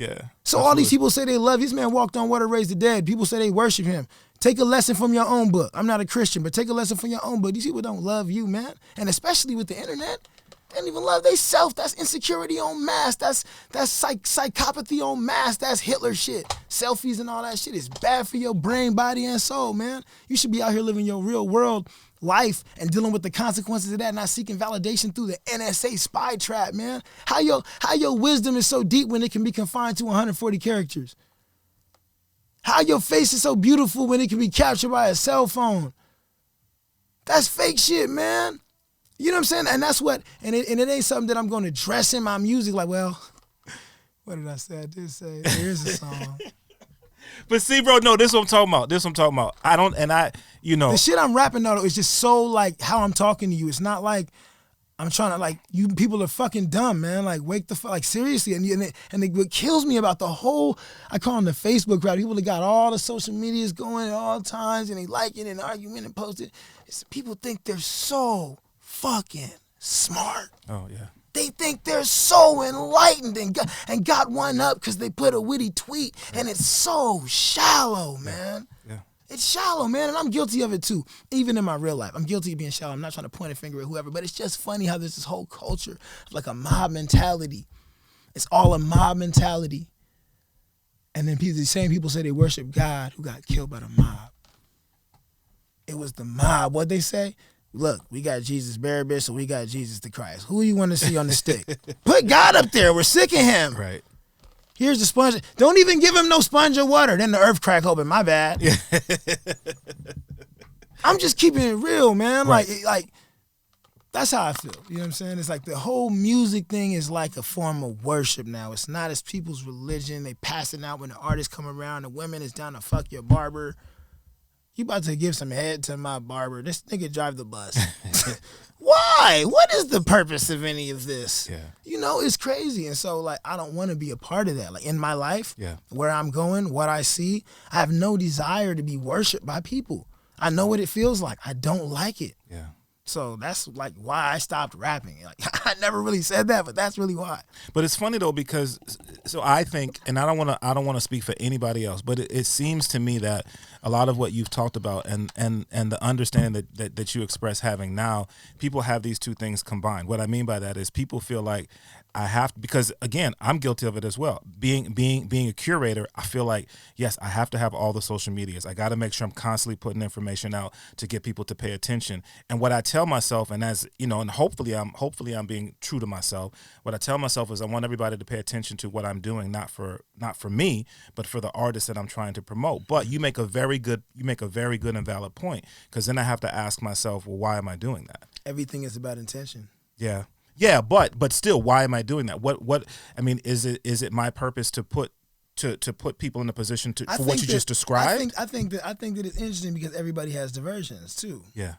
So all these people say they love you. This man walked on water, raised the dead. People say they worship him. Take a lesson from your own book. I'm not a Christian, but take a lesson from your own book. These people don't love you, man. And especially with the internet. They don't even love they self. That's insecurity on mass. That's psychopathy on mass. That's Hitler shit. Selfies and all that shit is bad for your brain, body, and soul, man. You should be out here living your real world life and dealing with the consequences of that, not seeking validation through the NSA spy trap, man. How your wisdom is so deep when it can be confined to 140 characters. How your face is so beautiful when it can be captured by a cell phone. That's fake shit, man. You know what I'm saying? And that's what, and it ain't something that I'm going to dress in my music like, well, what did I say? I did say, here's a song. But see, bro, no, this is what I'm talking about. I don't, and I, The shit I'm rapping though is just so like how I'm talking to you. It's not like I'm trying to like, you people are fucking dumb, man. Like wake the fuck, like seriously. And what kills me about the whole, I call them the Facebook crowd, people that got all the social medias going at all times and they like it and arguing and post it. It's people think they're so fucking smart. Oh, yeah. They think they're so enlightened and got one up because they put a witty tweet, and it's so shallow, man. It's shallow, man, and I'm guilty of it too. Even in my real life, I'm guilty of being shallow. I'm not trying to point a finger at whoever, but it's just funny how there's this whole culture of like a mob mentality. It's all a mob mentality. And then the same people say they worship God who got killed by the mob. It was the mob. What'd they say? Look, we got Jesus Barabbas, so we got Jesus the Christ. Who you want to see on the stick? Put God up there. We're sick of him. Right. Here's the sponge. Don't even give him no sponge or water. Then the earth crack open. My bad. Yeah. I'm just keeping it real, man. Right. Like that's how I feel. You know what I'm saying? It's like the whole music thing is like a form of worship now. It's not as people's religion. They pass it out when the artists come around. The women is down to fuck your barber. You about to give some head to my barber. This nigga drive the bus. Why? What is the purpose of any of this? Yeah. You know, it's crazy. And so, like, I don't want to be a part of that. Like, in my life, Yeah. where I'm going, what I see, I have no desire to be worshipped by people. I know what it feels like. I don't like it. Yeah. So that's like why I stopped rapping. Like I never really said that, but that's really why. But it's funny though because so I think, and I don't want to speak for anybody else, but it seems to me that a lot of what you've talked about and the understanding that you express having now, people have these two things combined. What I mean by that is people feel like I have, because again, I'm guilty of it as well. Being a curator, I feel like, yes, I have to have all the social medias. I got to make sure I'm constantly putting information out to get people to pay attention. And what I tell myself, and as you know, and hopefully I'm being true to myself. What I tell myself is I want everybody to pay attention to what I'm doing, not for me, but for the artist that I'm trying to promote. But you make a very good and valid point, because then I have to ask myself, well, why am I doing that? Everything is about intention. Yeah. Yeah, but still, why am I doing that? What I mean, is it my purpose to put people in a position for what you just described? I think that it's interesting because everybody has diversions too. Yeah.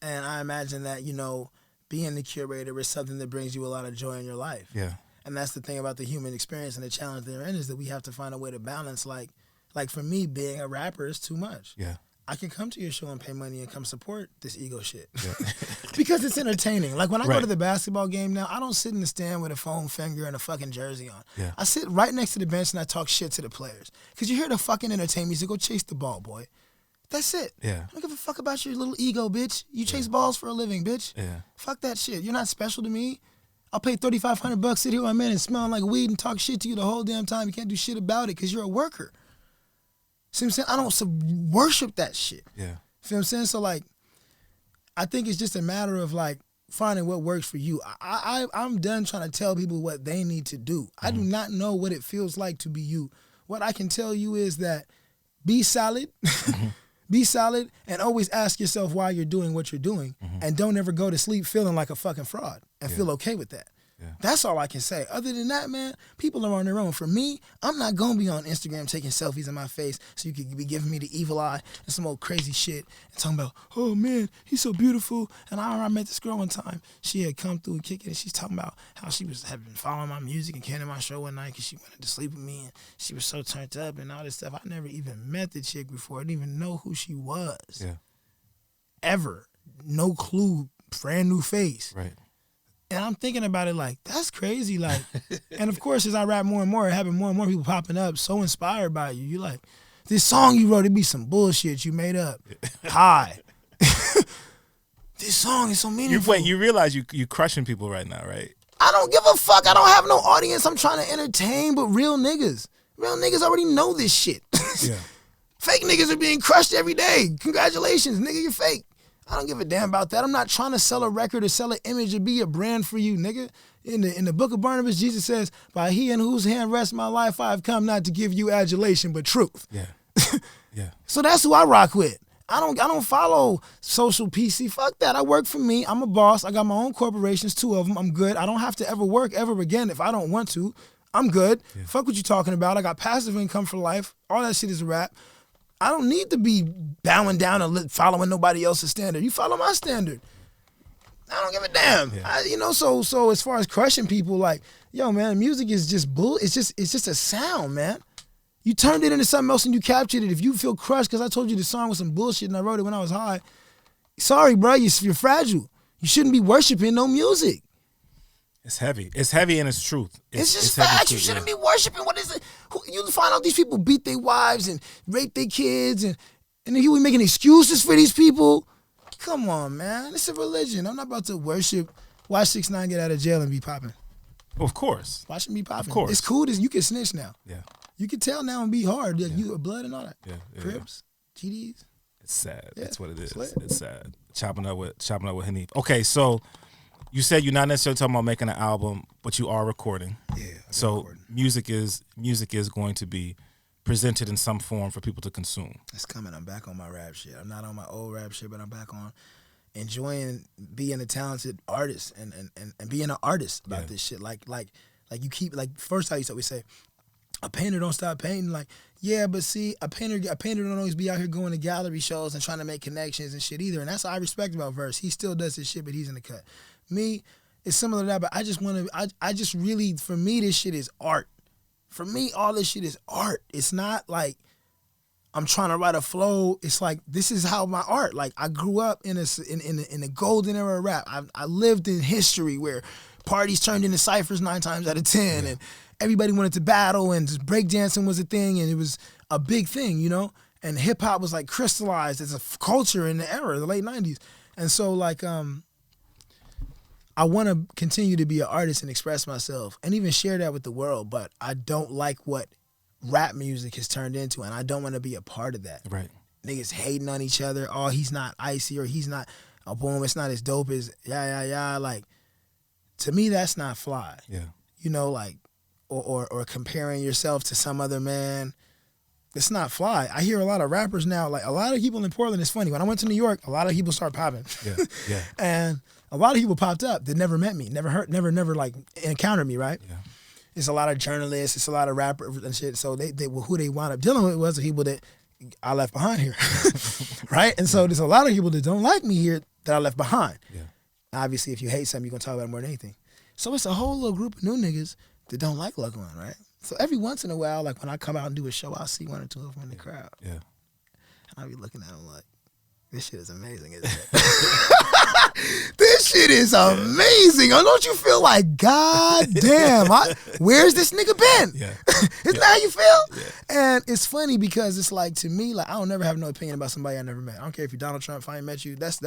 And I imagine that, you know, being the curator is something that brings you a lot of joy in your life. Yeah. And that's the thing about the human experience and the challenge therein is that we have to find a way to balance. Like for me, being a rapper is too much. Yeah. I can come to your show and pay money and come support this ego shit. Yeah. Because it's entertaining. Like when I go to the basketball game now, I don't sit in the stand with a foam finger and a fucking jersey on. Yeah. I sit right next to the bench and I talk shit to the players. Because you're here to fucking entertain me, so go chase the ball, boy. That's it. Yeah. I don't give a fuck about your little ego, bitch. You chase balls for a living, bitch. Yeah. Fuck that shit. You're not special to me. I'll pay $3,500, sit here with my man and smell like weed and talk shit to you the whole damn time. You can't do shit about it because you're a worker. See what I'm saying? I don't worship that shit. Yeah. Feel what I'm saying? So, like, I think it's just a matter of, like, finding what works for you. I'm done trying to tell people what they need to do. Mm-hmm. I do not know what it feels like to be you. What I can tell you is that be solid. Mm-hmm. Be solid and always ask yourself why you're doing what you're doing. Mm-hmm. And don't ever go to sleep feeling like a fucking fraud and feel okay with that. Yeah. That's all I can say. Other than that, man, people are on their own. For me, I'm not going to be on Instagram taking selfies in my face so you could be giving me the evil eye and some old crazy shit and talking about, oh, man, he's so beautiful. And I met this girl one time. She had come through and kicked it, and she's talking about how she had been following my music and came to my show one night because she wanted to sleep with me, and she was so turned up and all this stuff. I never even met the chick before. I didn't even know who she was. Yeah. Ever. No clue. Brand new face. Right. And I'm thinking about it like, that's crazy. Like, and of course, as I rap more and more, having more and more people popping up, so inspired by you. You're like, this song you wrote, it'd be some bullshit you made up. Hi. This song is so meaningful. You realize you crushing people right now, right? I don't give a fuck. I don't have no audience. I'm trying to entertain, but real niggas already know this shit. Yeah. Fake niggas are being crushed every day. Congratulations, nigga, you're fake. I don't give a damn about that. I'm not trying to sell a record or sell an image or be a brand for you, nigga. In the book of Barnabas, Jesus says, by he in whose hand rests my life, I have come not to give you adulation, but truth. Yeah. Yeah. So that's who I rock with. I don't follow social PC. Fuck that. I work for me. I'm a boss. I got my own corporations, 2 of them. I'm good. I don't have to ever work ever again if I don't want to. I'm good. Yeah. Fuck what you talking about. I got passive income for life. All that shit is a rap. I don't need to be bowing down and following nobody else's standard. You follow my standard. I don't give a damn. Yeah. So as far as crushing people, like, yo, man, music is just It's just a sound, man. You turned it into something else and you captured it. If you feel crushed because I told you the song was some bullshit and I wrote it when I was high, sorry, bro, you're fragile. You shouldn't be worshiping no music. It's heavy. It's heavy and it's truth. It's just facts. You shouldn't be worshiping. What is it? You find out these people beat their wives and rape their kids and And then he was making excuses for these people. Come on, man. It's a religion. I'm not about to watch 6ix9ine get out of jail and be popping. Of course. Watch him be popping. Of course. It's cool that you can snitch now. Yeah. You can tell now and be hard. Like you blood and all that. Yeah. Crips, GDs. It's sad. Yeah. That's what it is. It's lit. It's sad. Chopping up with HANiF. Okay, so you said you're not necessarily talking about making an album, but you are recording. Yeah. So recording. music is going to be presented in some form for people to consume. It's coming. I'm back on my rap shit. I'm not on my old rap shit, but I'm back on enjoying being a talented artist and being an artist about this shit. Like you keep, like, first I used to always say, a painter don't stop painting. Like, yeah, but see, a painter don't always be out here going to gallery shows and trying to make connections and shit either. And that's what I respect about Verse. He still does his shit, but he's in the cut. Me, it's similar to that, but I just want to, I just really, for me, this shit is art. For me, all this shit is art. It's not like I'm trying to write a flow. It's like, this is how my art. Like, I grew up in the golden era of rap. I lived in history where parties turned into ciphers 9 times out of 10, and everybody wanted to battle, and just breakdancing was a thing, and it was a big thing, you know? And hip hop was like crystallized as a culture in the era, the late 90s. And so, like, I want to continue to be an artist and express myself and even share that with the world, but I don't like what rap music has turned into, and I don't want to be a part of that. Right. Niggas hating on each other. Oh, he's not icy, or he's not, oh, boom, it's not as dope as, yeah. Like, to me, that's not fly. Yeah. You know, like, or comparing yourself to some other man. It's not fly. I hear a lot of rappers now, like a lot of people in Portland, it's funny. When I went to New York, a lot of people start popping. Yeah. And a lot of people popped up that never met me, never like encountered me, right? Yeah. It's a lot of journalists, it's a lot of rappers and shit. So they who they wound up dealing with was the people that I left behind here, right? And so there's a lot of people that don't like me here that I left behind. Yeah. Obviously, if you hate something, you're gonna talk about it more than anything. So it's a whole little group of new niggas that don't like Lug One, right? So every once in a while, like when I come out and do a show, I'll see 1 or 2 of them in the crowd. Yeah. And I'll be looking at them like, this shit is amazing, isn't it? This shit is amazing. Oh, don't you feel like, God damn, where's this nigga been? Yeah. Isn't that how you feel? Yeah. And it's funny because it's like, to me, like, I don't never have no opinion about somebody I never met. I don't care if you're Donald Trump, if I ain't met you. That's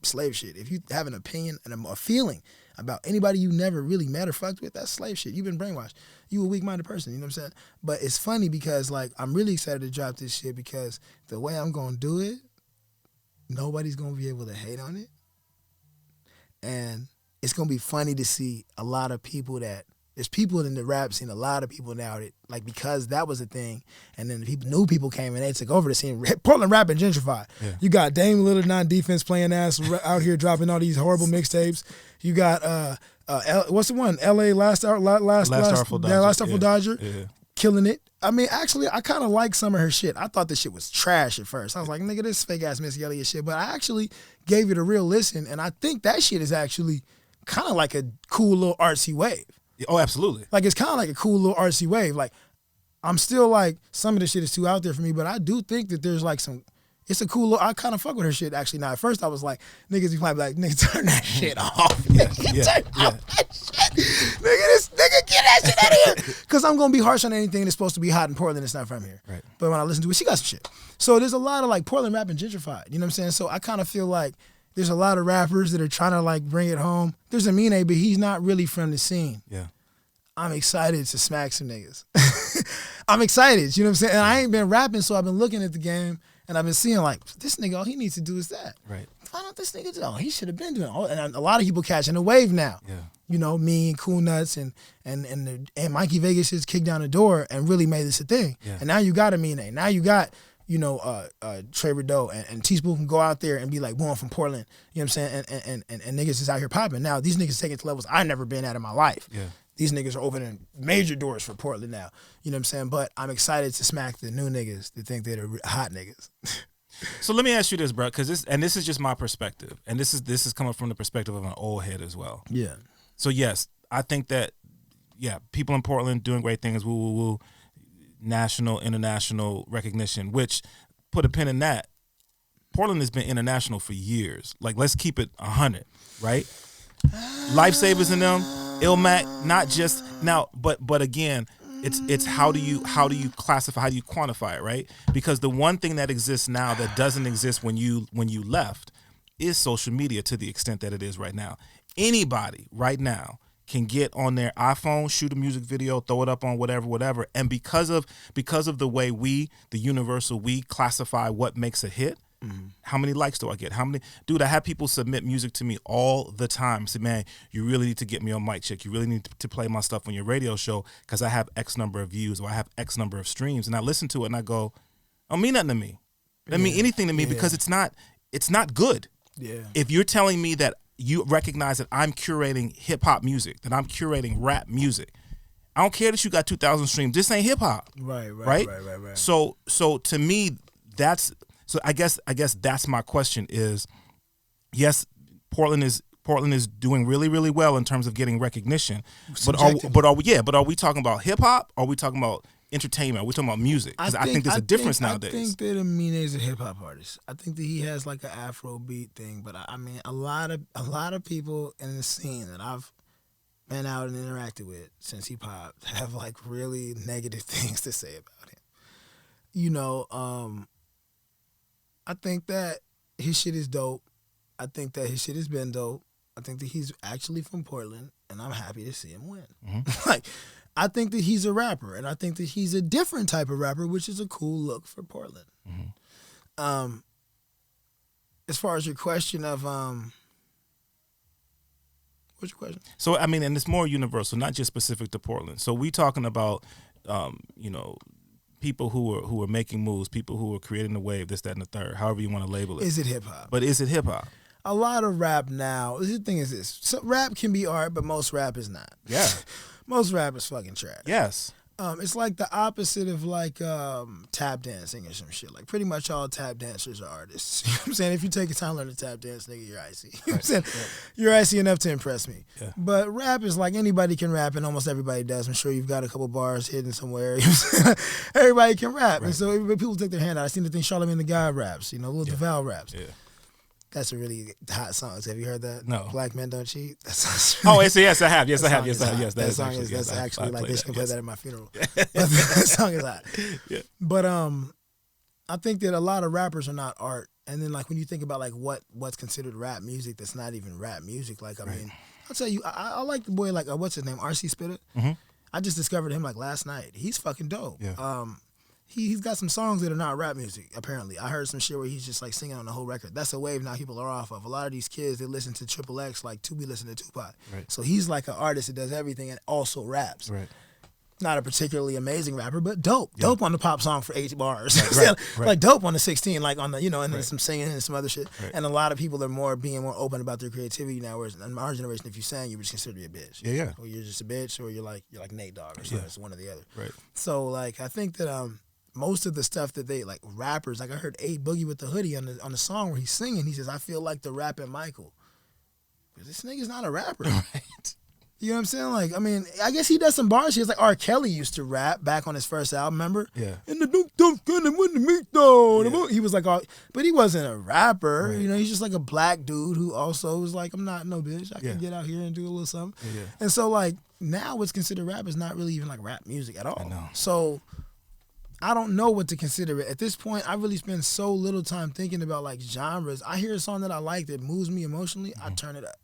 slave shit. If you have an opinion and a feeling about anybody you never really met or fucked with, that's slave shit. You've been brainwashed. You a weak-minded person, you know what I'm saying? But it's funny because, like, I'm really excited to drop this shit because the way I'm gonna do it, nobody's gonna be able to hate on it. And it's gonna be funny to see a lot of people there's people in the rap scene, a lot of people now that, like, because that was a thing, and then new people came and they took over the scene. Portland rap and gentrified. Yeah. You got Dame Lillard non-defense playing ass out here dropping all these horrible mixtapes. You got what's the one? LA Last Artful Dodger. Yeah. Killing it. I mean, actually, I kind of like some of her shit. I thought this shit was trash at first. I was like, nigga, this fake ass Missy Elliott shit. But I actually gave it a real listen, and I think that shit is actually kind of like a cool little artsy wave. Oh, absolutely. Like, it's kind of like a cool little artsy wave. Like, I'm still like, some of the shit is too out there for me, but I do think that there's like it's a cool little, I kind of fuck with her shit actually now. At first I was like, niggas be like, nigga, turn that shit off. Turn off that shit. Nigga, get that shit out of here. Because I'm going to be harsh on anything that's supposed to be hot in Portland that's not from here. Right. But when I listen to it, she got some shit. So there's a lot of like Portland rap and gentrified. You know what I'm saying? So I kind of feel like there's a lot of rappers that are trying to like bring it home. There's Amine, but he's not really from the scene. Yeah. I'm excited to smack some niggas. I'm excited, you know what I'm saying? And I ain't been rapping, so I've been looking at the game, and I've been seeing like, this nigga, all he needs to do is that. Right. Find out this nigga do. He should have been doing it. And a lot of people catching the wave now. Yeah. You know, me and Cool Nuts and Mikey Vegas just kicked down the door and really made this a thing. Yeah. And now you got Amine. Now you got, you know, Trey Rideau and T-Spoon can go out there and be like, boy, I'm from Portland. You know what I'm saying? And niggas is out here popping. Now these niggas taking it to levels I've never been at in my life. Yeah. These niggas are opening major doors for Portland now. You know what I'm saying? But I'm excited to smack the new niggas that think they're the hot niggas. So let me ask you this, bro, because this is just my perspective, and this is coming from the perspective of an old head as well. Yeah. So yes, I think that people in Portland doing great things, woo woo woo, national, international recognition. Which, put a pin in that. Portland has been international for years. Like, let's keep it 100, right? Lifesavers in them. Ilmac, not just now, but again, It's how do you classify, how do you quantify it, right? Because the one thing that exists now that doesn't exist when you left is social media to the extent that it is right now. Anybody right now can get on their iPhone, shoot a music video, throw it up on whatever, and because of the way the universal we classify what makes a hit, how many likes do I get? Dude, I have people submit music to me all the time. Say, man, you really need to get me on Mic Check. You really need to play my stuff on your radio show because I have X number of views or I have X number of streams. And I listen to it and I go, it don't mean nothing to me. It doesn't mean anything to me because it's not good. Yeah. If you're telling me that you recognize that I'm curating hip hop music, that I'm curating rap music, I don't care that you got 2,000 streams. This ain't hip hop. Right. So to me, So I guess that's my question is, yes, Portland is doing really, really well in terms of getting recognition. But are we talking about hip hop? Or are we talking about entertainment? Are we talking about music? Because I think there's a difference nowadays. I think that Amine is a hip hop artist. I think that he has like an Afro beat thing. But I mean, a lot of people in the scene that I've been out and interacted with since he popped have like really negative things to say about him. You know, I think that his shit is dope. I think that his shit has been dope. I think that he's actually from Portland, and I'm happy to see him win. Mm-hmm. Like, I think that he's a rapper, and I think that he's a different type of rapper, which is a cool look for Portland. Mm-hmm. As far as your question of, what's your question? So, I mean, and it's more universal, not just specific to Portland. So we talking about, people who are making moves, people who are creating the wave, this, that, and the third, however you want to label it. Is it hip-hop? But is it hip-hop? A lot of rap now, the thing is this, so rap can be art, but most rap is not. Yeah. Most rap is fucking trash. Yes. It's like the opposite of like tap dancing or some shit. Like pretty much all tap dancers are artists. You know what I'm saying? If you take your time to learn to tap dance, nigga, you're icy. You know what I'm saying? Yeah. You're icy enough to impress me. Yeah. But rap is like anybody can rap and almost everybody does. I'm sure you've got a couple bars hidden somewhere. You know what I'm saying? Everybody can rap. Right. And so people take their hand out. I seen the thing Charlamagne the God raps, Lil Duval raps. Yeah. That's a really hot song. Have you heard that? No. Black Men Don't Cheat? Yes, I have. Yes, I have. That song is actually like they should play that at my funeral. But that song is hot. Yeah. But I think that a lot of rappers are not art. And then like when you think about like what's considered rap music that's not even rap music, like I mean, I'll tell you, I like the boy like what's his name, RC Spitter. Mm-hmm. I just discovered him like last night. He's fucking dope. Yeah. He's got some songs that are not rap music, apparently. I heard some shit where he's just like singing on the whole record. That's a wave now people are off of. A lot of these kids, they listen to Triple X like we listen to Tupac. Right. So he's like an artist that does everything and also raps. Right. Not a particularly amazing rapper, but dope. Yeah. Dope on the pop song for 8 bars. Right. Like dope on the 16, like on the, and then some singing and some other shit. Right. And a lot of people are being more open about their creativity now, whereas in our generation, if you sang, you were just considered to be a bitch. Yeah. Or you're just a bitch, or you're like Nate Dogg or something. Yeah. It's one or the other. Right. So like I think that most of the stuff that they like rappers, like I heard A Boogie with the Hoodie on the song where he's singing, he says, I feel like the rapping Michael. Because this nigga's not a rapper. Right. You know what I'm saying? Like, I mean, I guess he does some bars. He's like R. Kelly used to rap back on his first album, remember? Yeah. And the Duke gun and with the meat though. Yeah. He was like, but he wasn't a rapper. Right. He's just like a black dude who also was like, I'm not no bitch. I can get out here and do a little something. Yeah. And so like now what's considered rap is not really even like rap music at all. I know. So I don't know what to consider it. At this point, I really spend so little time thinking about like genres. I hear a song that I like that moves me emotionally, I turn it up.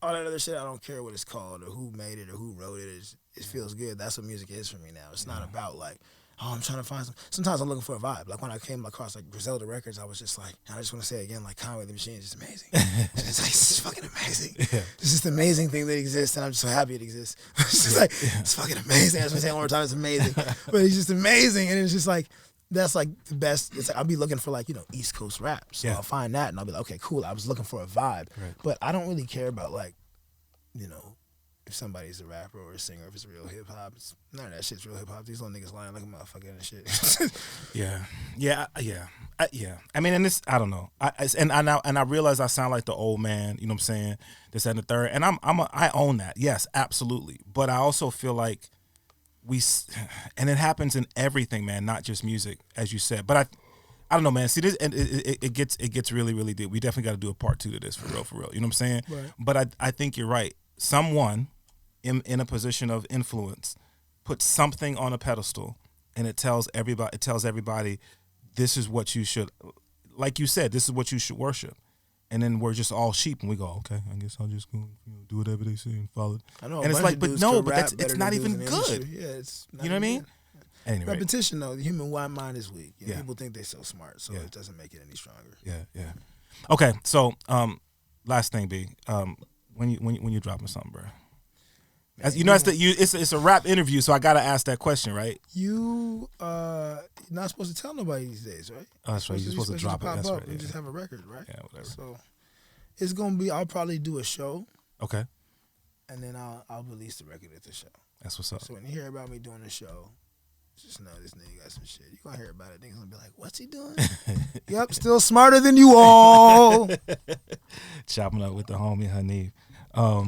All that other shit, I don't care what it's called or who made it or who wrote it. It feels good. That's what music is for me now. It's not about like, I'm trying to find some. Sometimes I'm looking for a vibe. Like when I came across like Griselda Records, I was just like, I just want to say it again, like Conway the Machine is just amazing. It's like, this is fucking amazing. Yeah. It's just an amazing thing that exists, and I'm just so happy it exists. It's just like, it's fucking amazing. I just want to say it one more time, it's amazing. But it's just amazing, and it's just like, that's like the best. It's like I'll be looking for like East Coast rap, so I'll find that and I'll be like, okay, cool. I was looking for a vibe, but I don't really care about like, if somebody's a rapper or a singer, if it's real hip hop. None of that shit's real hip hop. These little niggas lying like a motherfucker and shit. Yeah. I mean, and this, I don't know. I realize I sound like the old man. You know what I'm saying? This and the third, and I own that. Yes, absolutely. But I also feel like and it happens in everything, man, not just music, as you said. But I don't know, man. See, this and it gets really, really deep. We definitely got to do a part 2 to this for real. You know what I'm saying? Right. But I think you're right. Someone in a position of influence put something on a pedestal, and it tells everybody, this is what you should, like you said, this is what you should worship. And then we're just all sheep, and we go, okay, I guess I'll just go, do whatever they say and follow it. I know, and it's like, but no, but it's not even good. Yeah, it's not, you know what I mean? Anyway. Repetition, though, the human mind is weak. People think they're so smart, so it doesn't make it any stronger. Yeah. Okay, so last thing, B, when you dropping something, bro? As you know, it's a rap interview, so I gotta ask that question, right? You not supposed to tell nobody these days, right? Oh, that's right. You're supposed to drop it. That's right. And just have a record, right? Yeah, whatever. So it's gonna be. I'll probably do a show. Okay. And then I'll release the record at the show. That's what's up. So when you hear about me doing the show, just know this nigga got some shit. You gonna hear about it. Niggas gonna be like, "What's he doing?" Yep, still smarter than you all. Chopping up with the homie HANiF. All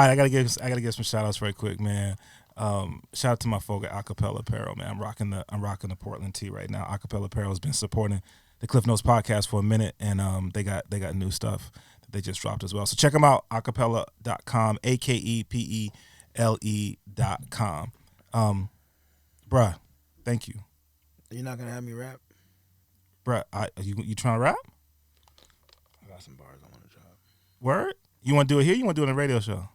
right, I gotta give some shout outs right quick, man. Shout out to my folk at Acapella Apparel, man. I'm rocking the Portland tee right now. Acapella Apparel has been supporting the Klyph Notes podcast for a minute, and they got new stuff that they just dropped as well. So check them out, acapella.com, AKEPELE.com. Bruh, thank you. You're not gonna have me rap? Bruh, you trying to rap? I got some bars I want to drop. Word? You want to do it here? You want to do it on a radio show?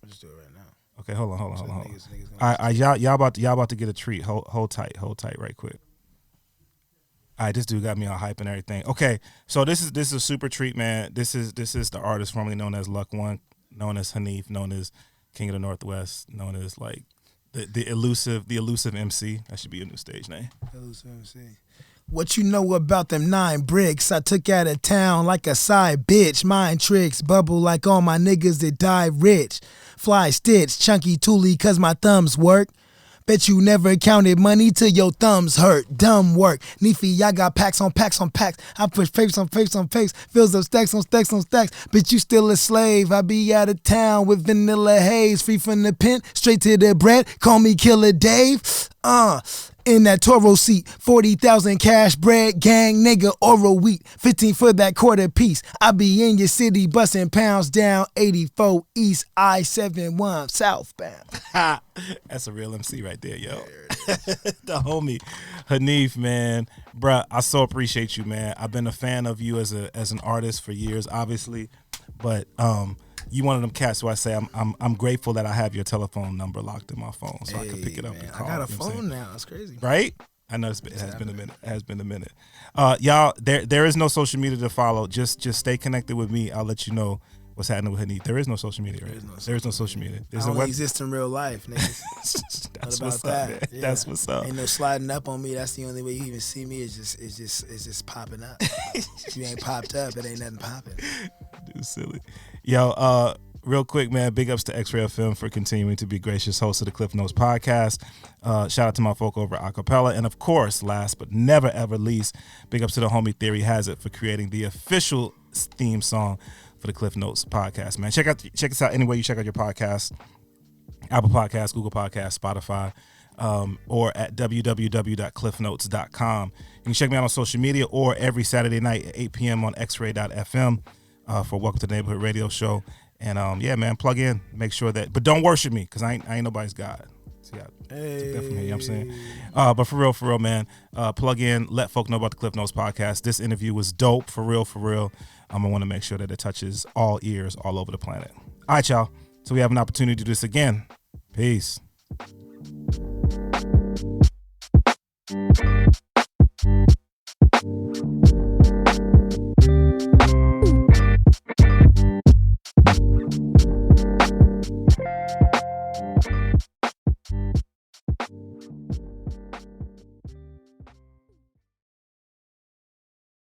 I'll just do it right now. Okay, hold on. Niggas All right, y'all about to get a treat. Hold tight, right quick. All right, this dude got me all hype and everything. Okay, so this is a super treat, man. This is the artist formerly known as Luck One, known as HANiF, known as King of the Northwest, known as like the elusive MC. That should be a new stage name. Elusive MC. What you know about them 9 bricks I took out of town like a side bitch. Mind tricks, bubble like all my niggas that die rich. Fly stitch, chunky toolie cause my thumbs work. Bet you never counted money till your thumbs hurt. Dumb work. Neefy, I got packs on packs on packs. I push papers on papers on papers. Fills up stacks on stacks on stacks. Bitch, you still a slave. I be out of town with vanilla haze. Free from the pen, straight to the bread. Call me Killer Dave. In that Toro seat, 40,000 cash bread, gang nigga, oral wheat, 15 for that quarter piece. I be in your city, busting pounds down 84 East I-71 southbound. That's a real MC right there, yo. The homie HANiF, man, bruh, I so appreciate you, man. I've been a fan of you as an artist for years, obviously, but you one of them cats who I say I'm grateful that I have your telephone number locked in my phone so I can pick it up and call. I got a phone now. It's crazy. Right? I know it has been a minute. It has been a minute. Y'all, there is no social media to follow. Just stay connected with me. I'll let you know what's happening with HANiF. There is no social media, right? There is no social media. There's only exist in real life, niggas. That's what what's about up, that? man. That's what's up. Ain't no sliding up on me. That's the only way you even see me. It's just popping up. If you ain't popped up, it ain't nothing popping. Dude, silly. Yo, real quick, man, big ups to X-Ray FM for continuing to be gracious host of the Klyph Notes podcast. Shout out to my folk over at Acapella. And of course, last but never ever least, big ups to the homie Theory Has It for creating the official theme song for the Klyph Notes podcast, man. Check us out anywhere you check out your podcast. Apple Podcasts, Google Podcasts, Spotify, or at www.klyphnotes.com. You can check me out on social media or every Saturday night at 8 p.m. on xray.fm for Welcome to the Neighborhood radio show. And yeah, man, plug in. Make sure that, but don't worship me because I ain't nobody's God. See, I took that from here, you know what I'm saying? But for real, man, plug in, let folk know about the Klyph Notes podcast. This interview was dope, for real. I want to make sure that it touches all ears all over the planet. All right, y'all. So we have an opportunity to do this again. Peace.